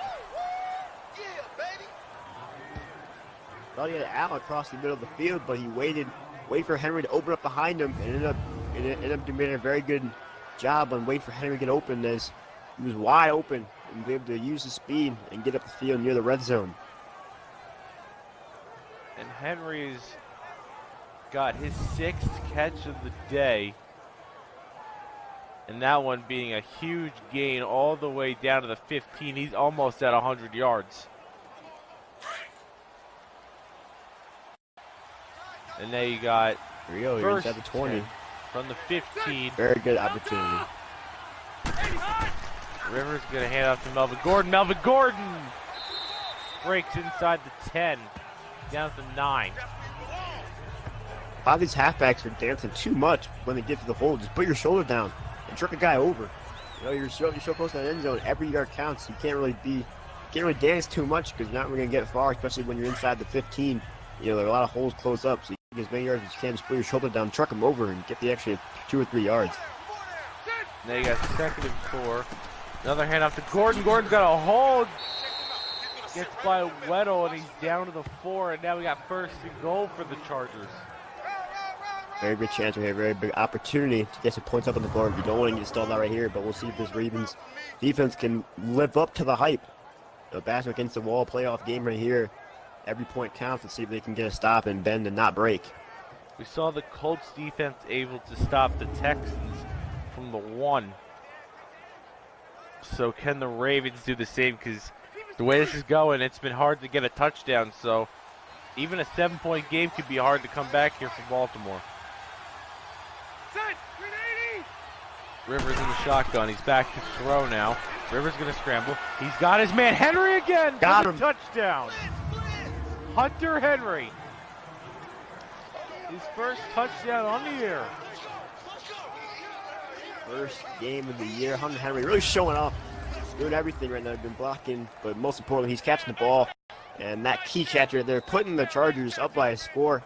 Thought he had Al across the middle of the field, but he waited for Henry to open up behind him, and ended up doing a very good job on waiting for Henry to get open as he was wide open and be able to use his speed and get up the field near the red zone. And Henry's got his 6th catch of the day. And that one being a huge gain all the way down to the 15. He's almost at 100 yards. And now you got Here we go. You're inside the 20. 10 from the 15. Very good opportunity. Rivers going to hand off to Melvin Gordon. Melvin Gordon breaks inside the 10, down to 9. A lot of these halfbacks are dancing too much when they get to the hole. Just put your shoulder down and jerk a guy over. You know, you're so close to that end zone. Every yard counts. You can't really dance too much because you're not really going to get far, especially when you're inside the 15. You know, there are a lot of holes close up, so you can get as many yards as you can. Just put your shoulder down, truck them over, and get the extra 2 or 3 yards. Now you got 2nd and 4. Another handoff to Gordon. Gordon's got a hold. Gets by Weddle, and he's down to the 4, and now we got 1st and goal for the Chargers. Very big chance right here, very big opportunity to get some points up on the board. You don't want to get stalled out right here, but we'll see if this Ravens defense can live up to the hype. The back against the wall playoff game right here. Every point counts. Let's see if they can get a stop and bend and not break. We saw the Colts defense able to stop the Texans from the 1. So can the Ravens do the same? Because the way this is going, it's been hard to get a touchdown. So even a 7-point game could be hard to come back here for Baltimore. Rivers in the shotgun. He's back to throw now. Rivers going to scramble. He's got his man Henry again. Got him. Touchdown. Hunter Henry. His first touchdown on the year. First game of the year. Hunter Henry really showing off. Doing everything right now. He's been blocking, but most importantly, he's catching the ball. And that key catch right there, putting the Chargers up by a score.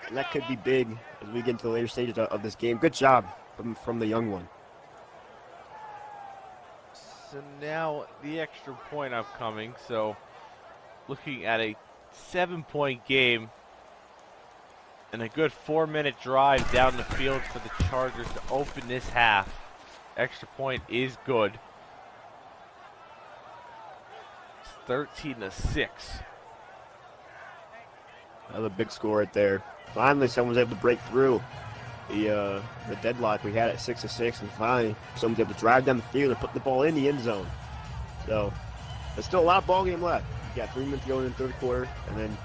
And that could be big as we get into the later stages of this game. Good job from the young one. So now the extra point upcoming. So looking at a 7-point game and a good 4-minute drive down the field for the Chargers to open this half. Extra point is good. It's 13-6. Another big score right there. Finally, someone's able to break through the deadlock we had at 6-6, and finally someone's able to drive down the field and put the ball in the end zone. So there's still a lot of ball game left. You got 3 minutes to go in the third quarter, and then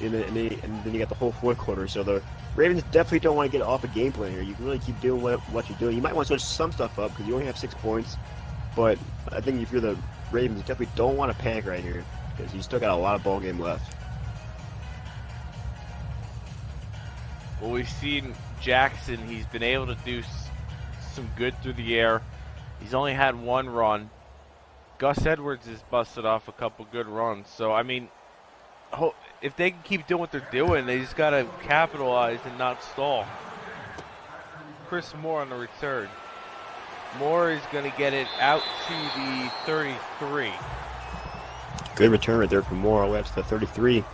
you got the whole fourth quarter. So the Ravens definitely don't want to get off a game plan here. You can really keep doing what you're doing. You might want to switch some stuff up because you only have 6 points, but I think if you're the Ravens, you definitely don't want to panic right here because you still got a lot of ball game left. Well, we've seen Jackson. He's been able to do some good through the air. He's only had 1 run. Gus Edwards has busted off a couple good runs. So, I mean, if they can keep doing what they're doing, they just got to capitalize and not stall. Chris Moore on the return. Moore is going to get it out to the 33. Good return right there from Moore all the way up to the 33.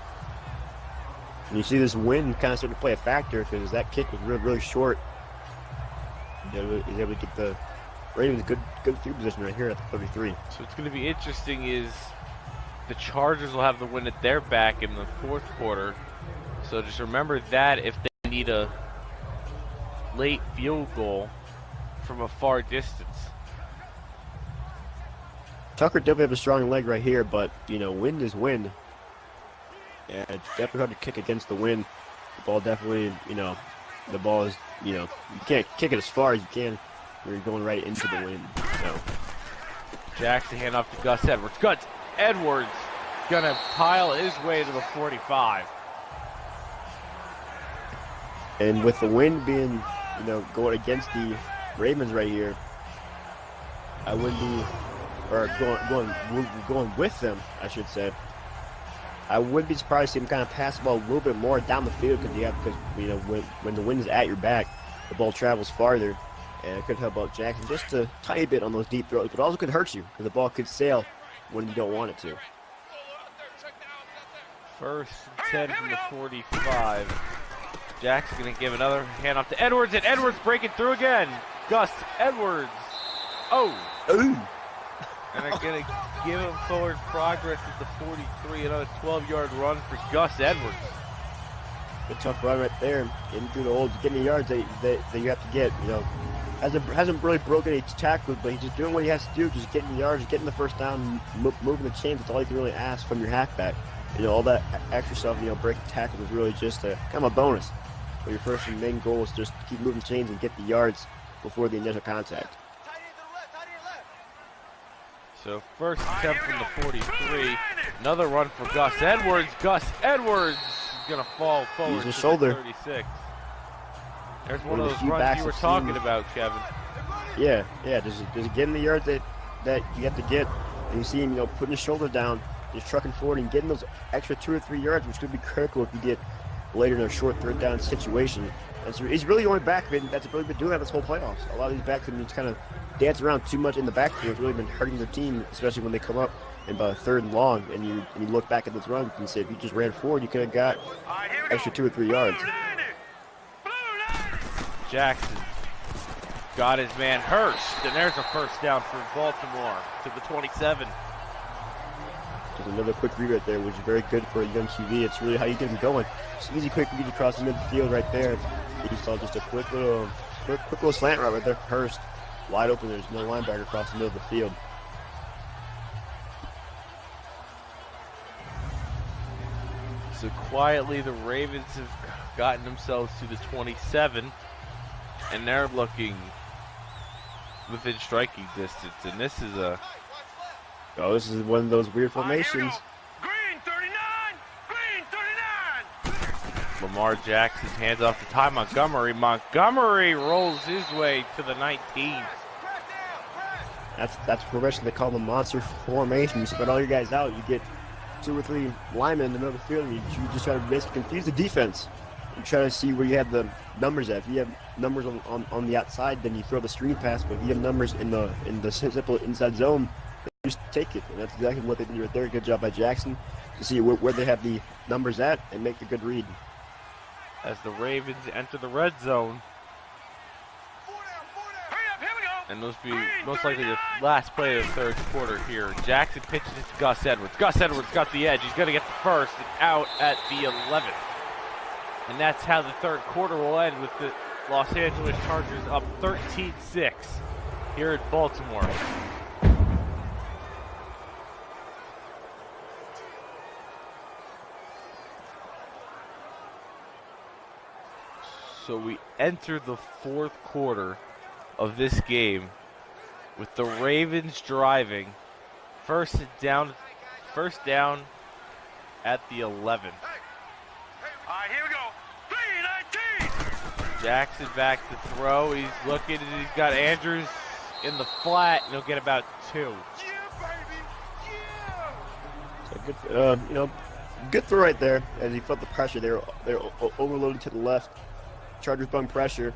And you see this wind kind of starting to play a factor because that kick was really, really short. He's able to get the Ravens good field position right here at the 33. So it's going to be interesting is the Chargers will have the win at their back in the fourth quarter. So just remember that if they need a late field goal from a far distance. Tucker definitely have a strong leg right here, but, you know, wind is wind. Yeah, it's definitely hard to kick against the wind. The ball definitely, you know, the ball is, you know, you can't kick it as far as you can when you're going right into the wind. So Jackson hand off to Gus Edwards. Gus Edwards gonna pile his way to the 45. And with the wind being, you know, going against the Ravens right here, I wouldn't be, or going with them, I should say. I wouldn't be surprised to see him kind of pass the ball a little bit more down the field because you know, when the wind is at your back, the ball travels farther, and it could help out Jackson just a tiny bit on those deep throws, but also could hurt you because the ball could sail when you don't want it to. 1st and 10 from the 45. Jackson's going to give another handoff to Edwards, and Edwards breaking through again. Gus Edwards. Oh. Ooh. And they're going to give him forward progress at the 43. Another 12-yard run for Gus Edwards. Good tough run right there. Getting through the holes, getting the yards that you have to get. You know, hasn't really broken any tackles, but he's just doing what he has to do, just getting the yards, getting the first down, moving the chains. That's all you can really ask from your halfback. You know, all that extra stuff, you know, breaking tackles is really just kind of a bonus. But your first and main goal is just to keep moving chains and get the yards before the initial contact. So first attempt from the 43. Another run for Gus Edwards. Gus Edwards is going to fall forward to the shoulder. 36. There's one of those runs you were talking about, Kevin. Yeah, just getting the yards that you have to get. And you see him, putting his shoulder down, just trucking forward and getting those extra 2 or 3 yards, which could be critical if you get later in a short third down situation. And so he's really the only back that's really been doing that this whole playoffs. A lot of these backs have been just kind of dance around too much in the backfield. It's really been hurting their team, especially when they come up in about a 3rd and long. And you look back at those runs and say, if you just ran forward, you could have got extra 2 or 3 yards. Jackson got his man Hurst, and there's a first down for Baltimore to the 27. Just another quick read right there, which is very good for a young QB. It's really how you get him going. It's easy, quick read across the midfield right there. You saw just a quick little slant route right there. Hurst wide open. There's no linebacker across the middle of the field. So quietly, the Ravens have gotten themselves to the 27, and they're looking within striking distance. And this is this is one of those weird formations. Green 39! Green 39! Lamar Jackson hands off to Ty Montgomery. Montgomery rolls his way to the 19. That's formation they call the monster formation. You spread all your guys out. You get 2 or 3 linemen in the middle of the field, and you just try to basically confuse the defense. You try to see where you have the numbers at. If you have numbers on the outside, then you throw the screen pass. But if you have numbers in the simple inside zone, just take it. And that's exactly what they did right there. Good job by Jackson to see where they have the numbers at and make the good read. As the Ravens enter the red zone, and those be most likely the last play of the 3rd quarter here. Jackson pitches it to Gus Edwards. Gus Edwards got the edge. He's going to get the first and out at the 11. And that's how the 3rd quarter will end, with the Los Angeles Chargers up 13-6 here at Baltimore. So we enter the 4th quarter of this game with the Ravens driving. First down at the 11. Here we go. 3-19. Jackson back to throw. He's looking, and he's got Andrews in the flat, and he'll get about 2. Yeah, baby. Yeah. So good, good throw right there. As he felt the pressure, they're overloaded to the left. Chargers bung pressure.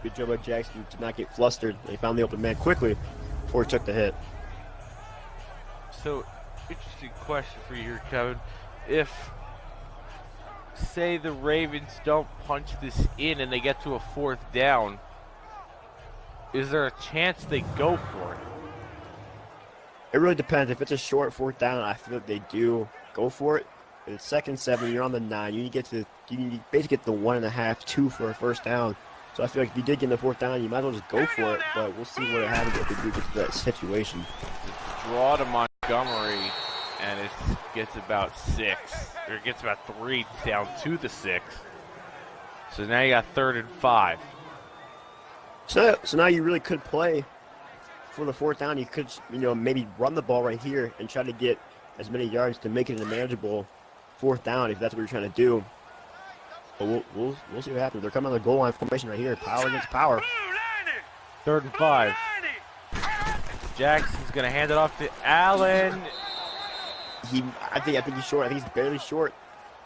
Good job by Jackson to not get flustered. They found the open man quickly before he took the hit. So, interesting question for you here, Kevin. If, say, the Ravens don't punch this in and they get to a 4th down, is there a chance they go for it? It really depends. If it's a short 4th down, I feel like they do go for it. If it's 2nd and 7, you're on the 9. You need to basically get the 1.5, 2 for a first down. So I feel like if you did get in the 4th down, you might as well just go for it. But we'll see what happens if they do get to that situation. Draw to Montgomery, and it gets about 6. Or it gets about 3 down to the 6. So now you got 3rd and 5. So now you really could play for the 4th down. You could, maybe run the ball right here and try to get as many yards to make it a manageable 4th down if that's what you're trying to do. But we'll see what happens. They're coming on the goal line formation right here. Power against power. 3rd and 5. Jackson's going to hand it off to Allen. I think he's short. I think he's barely short.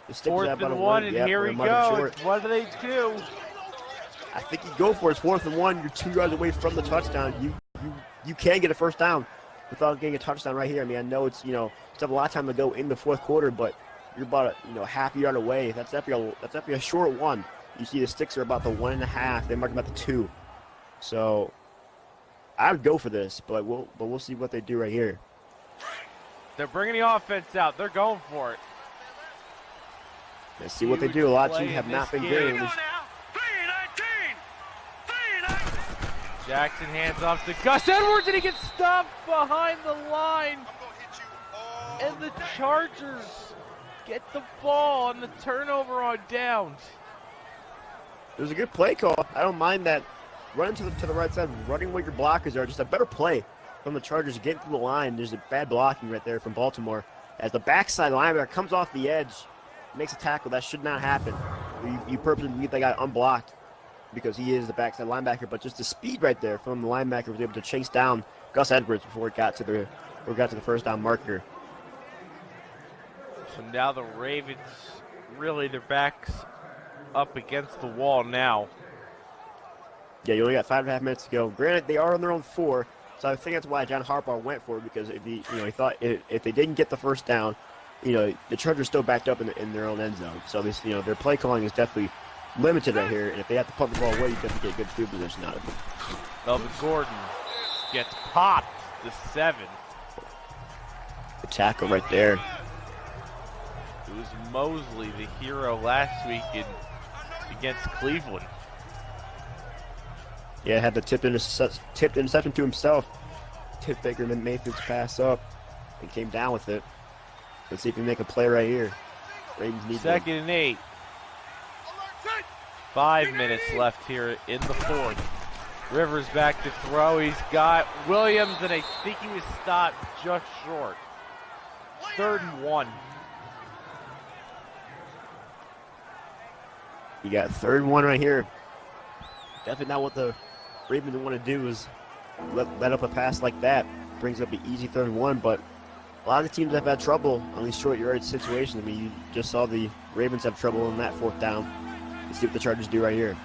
4th and 1, and here we go. What do they do? I think you go for it. It's 4th and 1. You're 2 yards away from the touchdown. You can get a first down without getting a touchdown right here. I mean, I know it's still a lot of time to go in the 4th quarter, but you're about half a yard away. That's definitely a short one. You see the sticks are about the 1.5. They mark about the 2. So I would go for this, but we'll see what they do right here. They're bringing the offense out. They're going for it. Let's see what they do. A lot of teams have not been good. Jackson hands off to Gus Edwards, and he gets stopped behind the line. And the Chargers get the ball on the turnover on downs. It was a good play call. I don't mind that. Running to the right side, running where your blockers are, just a better play. from the Chargers getting to the line. There's a bad blocking right there from Baltimore. As the backside linebacker comes off the edge, makes a tackle. That should not happen. You purposely leave that guy unblocked because he is the backside linebacker, but just the speed right there from the linebacker was able to chase down Gus Edwards before it got to the first down marker. So now the Ravens, really their backs up against the wall now. Yeah, you only got 5.5 minutes to go. Granted, they are on their own 4, so I think that's why John Harbaugh went for it, because if he thought if they didn't get the first down, the Chargers still backed up in their own end zone. So this, their play calling is definitely limited right here, and if they have to punt the ball away, you definitely get good field position out of it. Melvin Gordon gets popped to 7. The tackle right there. It was Mosley, the hero last week against Cleveland. Yeah, had the tipped interception to himself. Tipped Baker Mayfield's pass up and came down with it. Let's see if he can make a play right here. Ravens need 2nd and 8. 5 minutes left here in the 4th. Rivers back to throw. He's got Williams, and I think he was stopped just short. 3rd and 1. You got 3rd and 1 right here. Definitely not what the Ravens want to do is let up a pass like that. Brings up an easy 3rd and 1, but a lot of the teams have had trouble on these short yardage situations. I mean, you just saw the Ravens have trouble on that 4th down. Let's see what the Chargers do right here.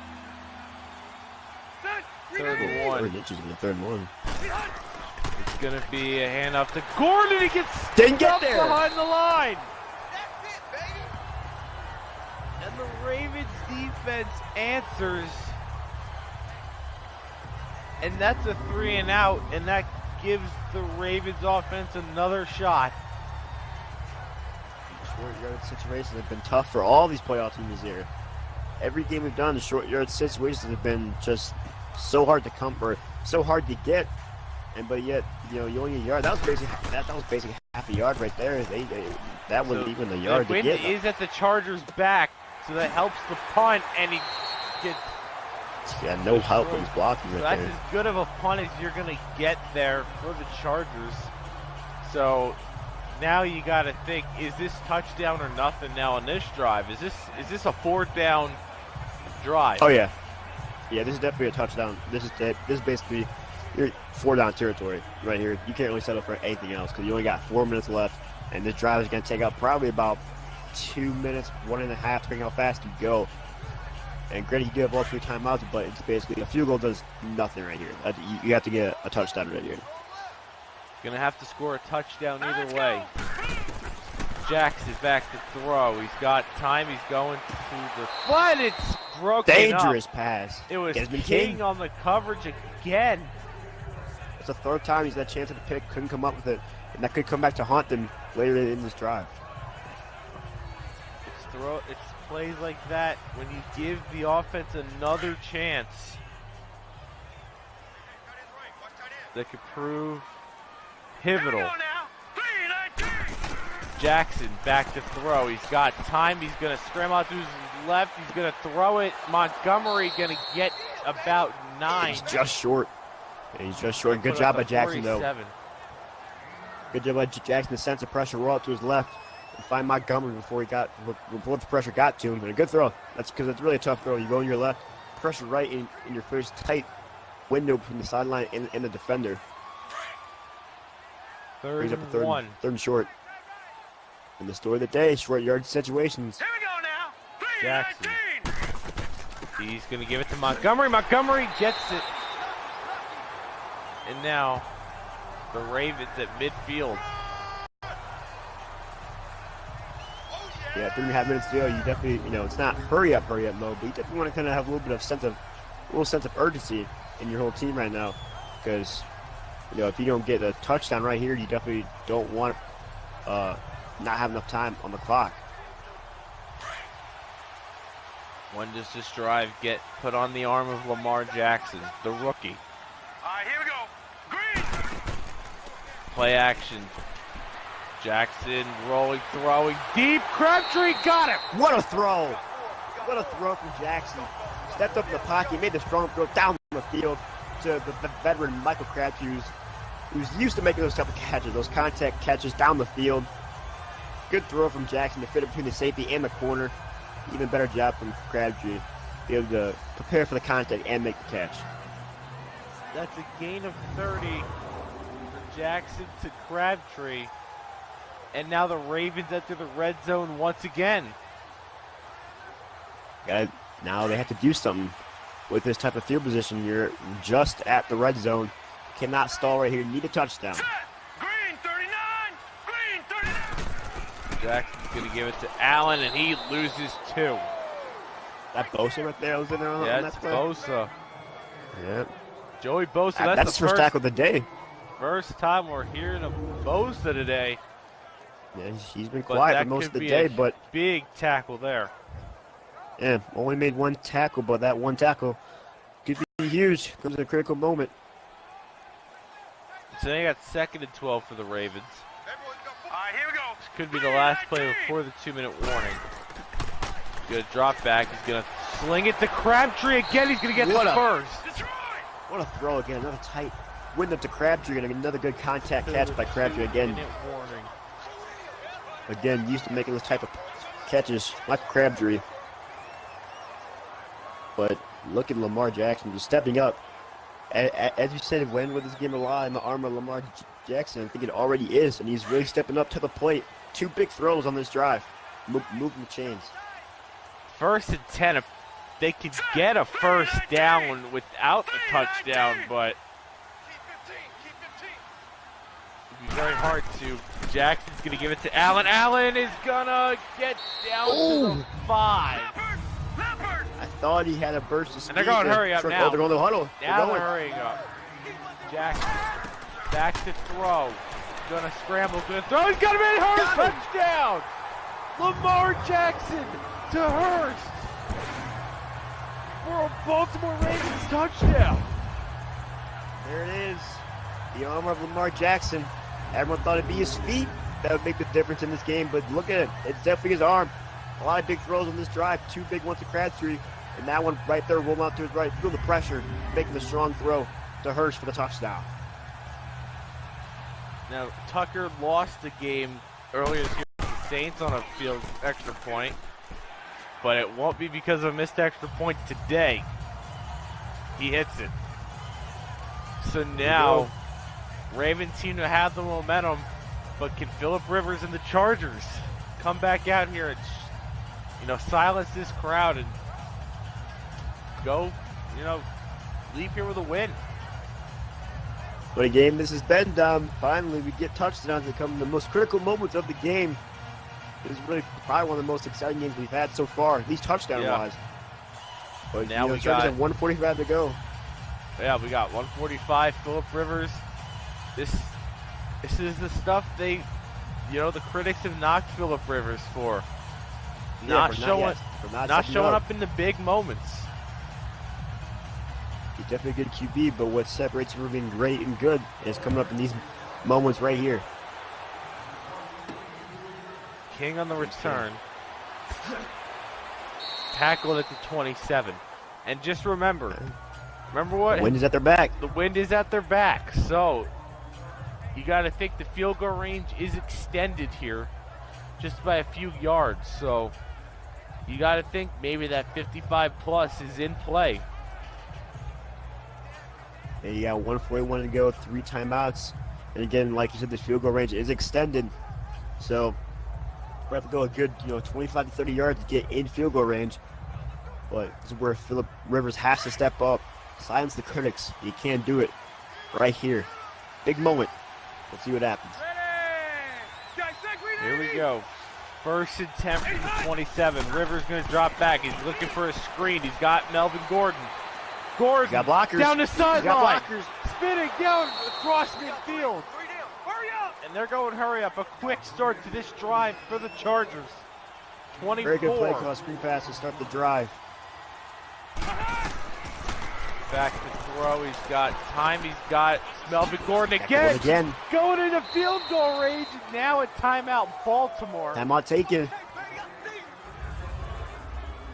3rd and 1. 3rd and 1. It's going to be a handoff to Gordon. He gets Didn't get stuck there behind the line. And the Ravens defense answers. And that's a 3 and out, and that gives the Ravens offense another shot. Short yardage situations have been tough for all these playoff teams this year. Every game we've done, the short yardage situations have been just so hard to come or so hard to get. But yet, you only get a yard. That was basically half a yard right there. That wasn't even a yard to get. The wind is at the Chargers' back, so that helps the punt, and he gets. Yeah, no help from his blocking right there. That's as good of a punt as you're going to get there for the Chargers. So now you got to think: is this touchdown or nothing? Now on this drive, is this a 4th down drive? Oh yeah, this is definitely a touchdown. This is basically your 4 down territory right here. You can't really settle for anything else because you only got 4 minutes left, and this drive is going to take up probably about 2 minutes, 1.5, depending how fast you go. And granted, you do have all 3 timeouts, but it's basically a field goal does nothing right here. You have to get a touchdown right here. Gonna have to score a touchdown either way. Jackson back to throw. He's got time. He's going to the but it's broken Dangerous up. Pass. It was Desmond King on the coverage again. It's the 3rd time he's had a chance at the pick, couldn't come up with it, and that could come back to haunt them later in this drive. It's plays like that when you give the offense another chance that could prove pivotal. Jackson back to throw. He's got time. He's going to scramble out to his left. He's going to throw it. Montgomery going to get about 9. He's just short. He's just short. Good job by Jackson, though. Good job by Jackson. The sense of pressure roll up to his left and find Montgomery before the pressure got to him. And a good throw. That's because it's really a tough throw. You go on your left, pressure right in your first tight window from the sideline and the defender. 3rd and 1. 3rd and short. And the story of the day, short yard situations. Here we go now. Jackson. He's going to give it to Montgomery. Montgomery gets it. And now the Ravens at midfield. Yeah, 3.5 minutes to go. You definitely, it's not hurry up mode, but you definitely want to kind of have a little bit of sense of urgency in your whole team right now, because if you don't get a touchdown right here, you definitely don't want not have enough time on the clock. When does this drive get put on the arm of Lamar Jackson, the rookie? All right, here we go. Green. Play action. Jackson rolling, throwing deep. Crabtree got it. What a throw! What a throw from Jackson. Stepped up in the pocket, made the strong throw down the field to the veteran Michael Crabtree, He was used to making those type of catches, those contact catches down the field. Good throw from Jackson to fit it between the safety and the corner. Even better job from Crabtree to be able to prepare for the contact and make the catch. That's a gain of 30 for Jackson to Crabtree. And now the Ravens enter the red zone once again. Now they have to do something with this type of field position. You're just at the red zone. Cannot stall right here. Need a touchdown. Green 39! Green 39! Jackson's going to give it to Allen, and he loses 2. That Bosa right there was in there on Yeah, that it's play. Bosa. Yeah. Joey Bosa, That's the first tackle of the day. first time we're hearing of Bosa today. Yeah, he's been But quiet that for most of could the be day, a but big tackle there. yeah, only made one tackle, but that one tackle could be huge. Comes in a critical moment. So they got 2nd and 12 for the Ravens. All right, here we go. This could be the last play before the 2-minute warning. Good drop back. He's going to sling it to Crabtree again. He's going to get What the a- first. Destroy! What a throw again. Another tight window to Crabtree and another good contact catch by Crabtree again. 2-minute warning. Again, used to making those type of catches like Crabtree. But look at Lamar Jackson just stepping up. As you said, when will this game rely on the arm of Lamar Jackson? I think it already is, and he's really stepping up to the plate. 2 big throws on this drive, moving the chains. 1st and 10. If they could get a first down without the touchdown, but Keep 15. it'd be very hard to. Jackson's going to give it to Allen. Allen is going to get down to the 5. Leopard! I thought he had a burst of speed. And they're going, hurry up now. Oh, they're going to the huddle. Now They're they're going. hurrying up. Jackson back to throw. Gonna scramble, gonna throw. He's got him in. Hurst, touchdown! Lamar Jackson to Hurst for a Baltimore Ravens touchdown. There it is. The arm of Lamar Jackson. Everyone thought it'd be his feet that would make the difference in this game, but look at it. It's definitely his arm. A lot of big throws on this drive. 2 big ones to Crabtree, and that one right there rolling out to his right. Feel the pressure, making the strong throw to Hurst for the touchdown. Now Tucker lost the game earlier this year with the Saints on a field extra point, but it won't be because of a missed extra point today. He hits it. So now Ravens seem to have the momentum, but can Phillip Rivers and the Chargers come back out here and silence this crowd and go, leave here with a win? What a game this has been, Dom. Finally, we get touchdowns that come in the most critical moments of the game. This is really probably one of the most exciting games we've had so far, at least touchdown-wise. But now we Chargers got have 1:45 to go. Yeah, we got 145. Phillip Rivers. This is the stuff the critics have knocked Phillip Rivers for. Not showing up in the big moments. He's definitely a good QB, but what separates him from being great and good is coming up in these moments right here. King on the return. Tackled at the 27. And just remember what? The wind is at their back. The wind is at their back. So you got to think the field goal range is extended here just by a few yards. So you got to think maybe that 55 plus is in play. And you got 141 to go, 3 timeouts. And again, like you said, the field goal range is extended. So we have to go a good 25 to 30 yards to get in field goal range. But this is where Phillip Rivers has to step up, silence the critics. He can't do it right here. Big moment. Let's see what happens. Here we go. 1st and 10 from the 27. Rivers going to drop back. He's looking for a screen. He's got Melvin Gordon. He's got blockers. Down the sideline. Blockers. Spinning down across midfield. 3 down. Hurry up! And they're going hurry up. A quick start to this drive for the Chargers. 24. Very good play call. Screen pass to start the drive. Back to throw. He's got time. He's got Melvin Gordon Again. going into field goal range. And now a timeout, Baltimore. Timeout taken.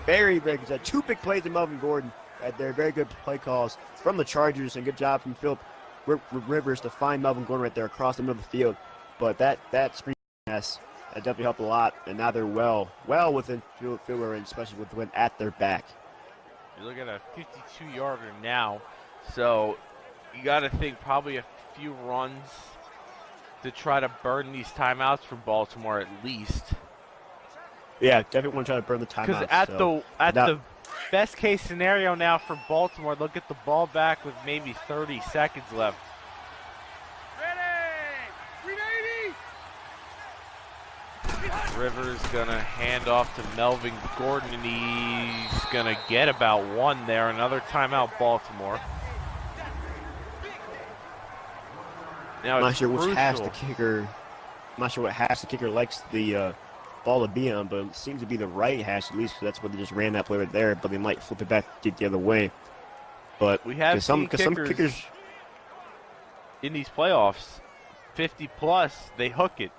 Very good. 2 big plays in Melvin Gordon right there. Very good play calls from the Chargers, and good job from Phillip Rivers to find Melvin Gordon right there across the middle of the field. But that screen pass that definitely helped a lot, and now they're well within field range, especially with the wind at their back. You're looking at a 52-yarder now, so you got to think probably a few runs to try to burn these timeouts for Baltimore at least. Yeah, definitely want to try to burn the timeouts. Because at the best case scenario now for Baltimore, they'll get the ball back with maybe 30 seconds left. Rivers gonna hand off to Melvin Gordon, and he's gonna get about one there. Another timeout, Baltimore. Now I'm not sure crucial. which hash the kicker. I'm not sure what hash the kicker likes the ball to be on, but it seems to be the right hash at least, because that's where they just ran that play right there. But they might flip it back to get the other way. But we have some kickers in these playoffs, 50 plus, they hook it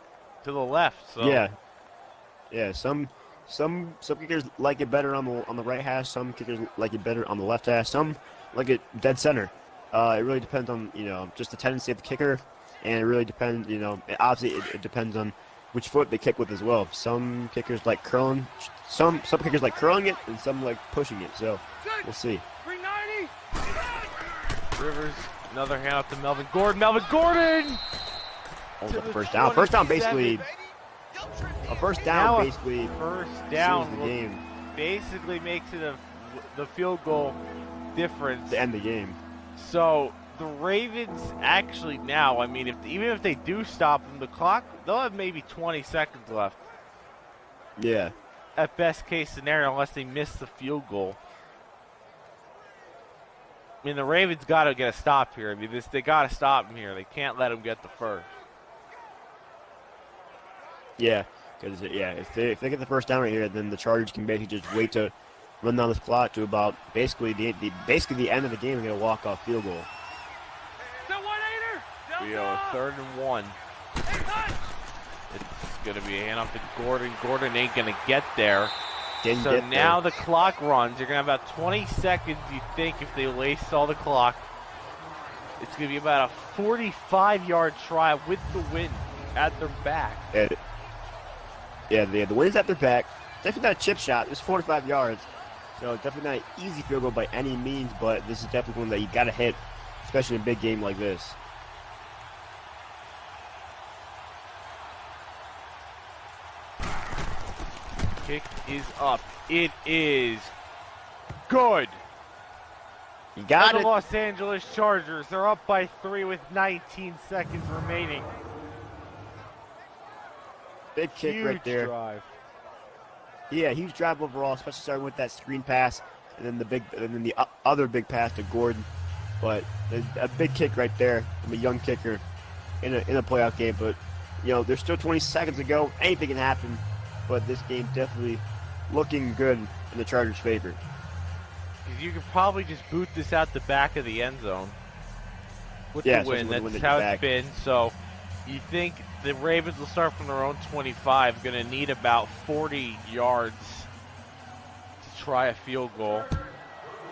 to the left. So yeah. Some kickers like it better on the right hash. Some kickers like it better on the left hash. Some like it dead center. It really depends on just the tendency of the kicker, and it really depends. Obviously it depends on which foot they kick with as well. Some kickers like curling. Some kickers like curling it, and some like pushing it. So we'll see. 390. Rivers, another handoff to Melvin Gordon. Melvin Gordon! Almost got the first down. First down basically. A first down basically. First down seals the game. Basically makes it the field goal difference. To end the game. So the Ravens actually now, I mean, even if they do stop them, the clock, they'll have maybe 20 seconds left. Yeah. At best case scenario, unless they miss the field goal. I mean, the Ravens got to get a stop here. I mean, they got to stop them here. They can't let them get the first. Yeah, because if they get the first down right here, then the Chargers can basically just wait to run down this clock to about basically the end of the game and get a walk-off field goal. We are 3rd and 1. It's going to be a handoff to Gordon. Gordon ain't going to get there. So now the clock runs. You're going to have about 20 seconds, you think, if they waste all the clock. It's going to be about a 45-yard try with the wind at their back. The wind's at their back. Definitely not a chip shot. It's 45 yards. So definitely not an easy field goal by any means, but this is definitely one that you got to hit, especially in a big game like this. Kick is up. It is good. You got it. The Los Angeles Chargers, they're up by 3 with 19 seconds remaining. Big kick huge right there. Drive. Yeah, huge drive overall, especially starting with that screen pass and then the other big pass to Gordon. But a big kick right there from a young kicker in a playoff game. But there's still 20 seconds to go. Anything can happen. But this game definitely looking good in the Chargers' favor. You could probably just boot this out the back of the end zone with the win. That's how it's been. So you think the Ravens will start from their own 25, going to need about 40 yards to try a field goal.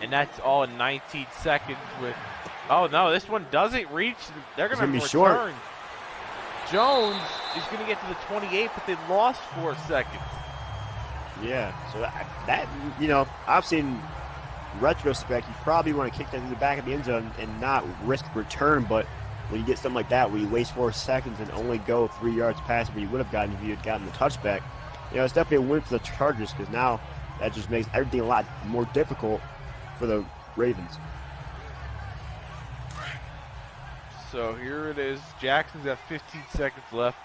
And that's all in 19 seconds with, oh no, this one doesn't reach. They're going to return. Short. Jones is going to get to the 28, but they lost 4 seconds. Yeah, so that obviously in retrospect, you probably want to kick that to the back of the end zone and not risk return, but when you get something like that where you waste 4 seconds and only go 3 yards past where you would have gotten if you had gotten the touchback, it's definitely a win for the Chargers, because now that just makes everything a lot more difficult for the Ravens. So here it is. Jackson's got 15 seconds left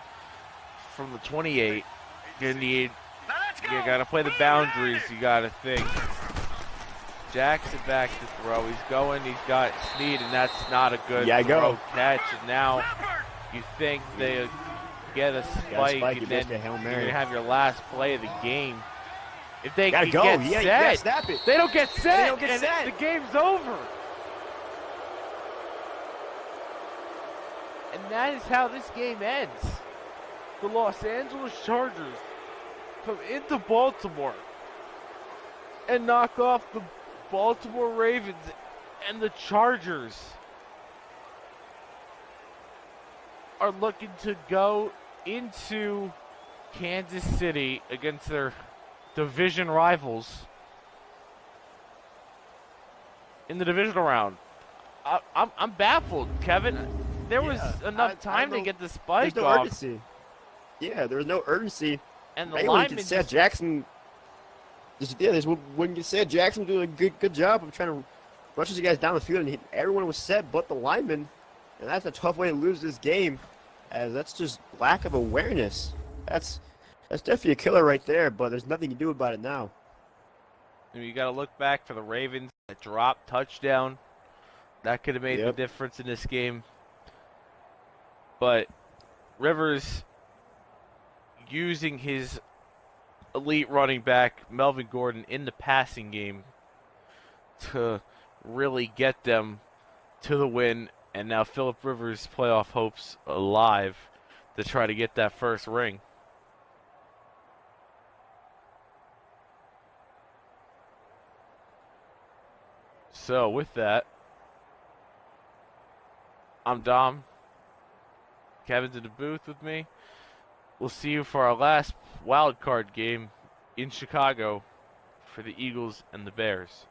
from the 28. You got to play the boundaries. You got to think. Jackson back to throw. He's going. He's got Snead, and that's not a good throw catch. And now you think they get a spike, and then you're going to have your last play of the game. If they can get set, they don't get set, the game's over. And that is how this game ends. The Los Angeles Chargers come into Baltimore and knock off the Baltimore Ravens and the Chargers are looking to go into Kansas City against their division rivals in the divisional round. I'm baffled, Kevin. There was enough time to get the spike there's no off. urgency. Yeah, there was no urgency. And the Anyone lineman could say Jackson. They just wouldn't get said. Jackson doing a good job of trying to rush these guys down the field, and everyone was set but the lineman. And that's a tough way to lose this game, as that's just lack of awareness. That's definitely a killer right there, but there's nothing to do about it now. You got to look back for the Ravens. That drop touchdown, that could have made the difference in this game. But Rivers using his elite running back, Melvin Gordon, in the passing game to really get them to the win. And now Phillip Rivers' playoff hopes alive to try to get that first ring. So with that, I'm Dom. Kevin's in the booth with me. We'll see you for our last wild card game in Chicago for the Eagles and the Bears.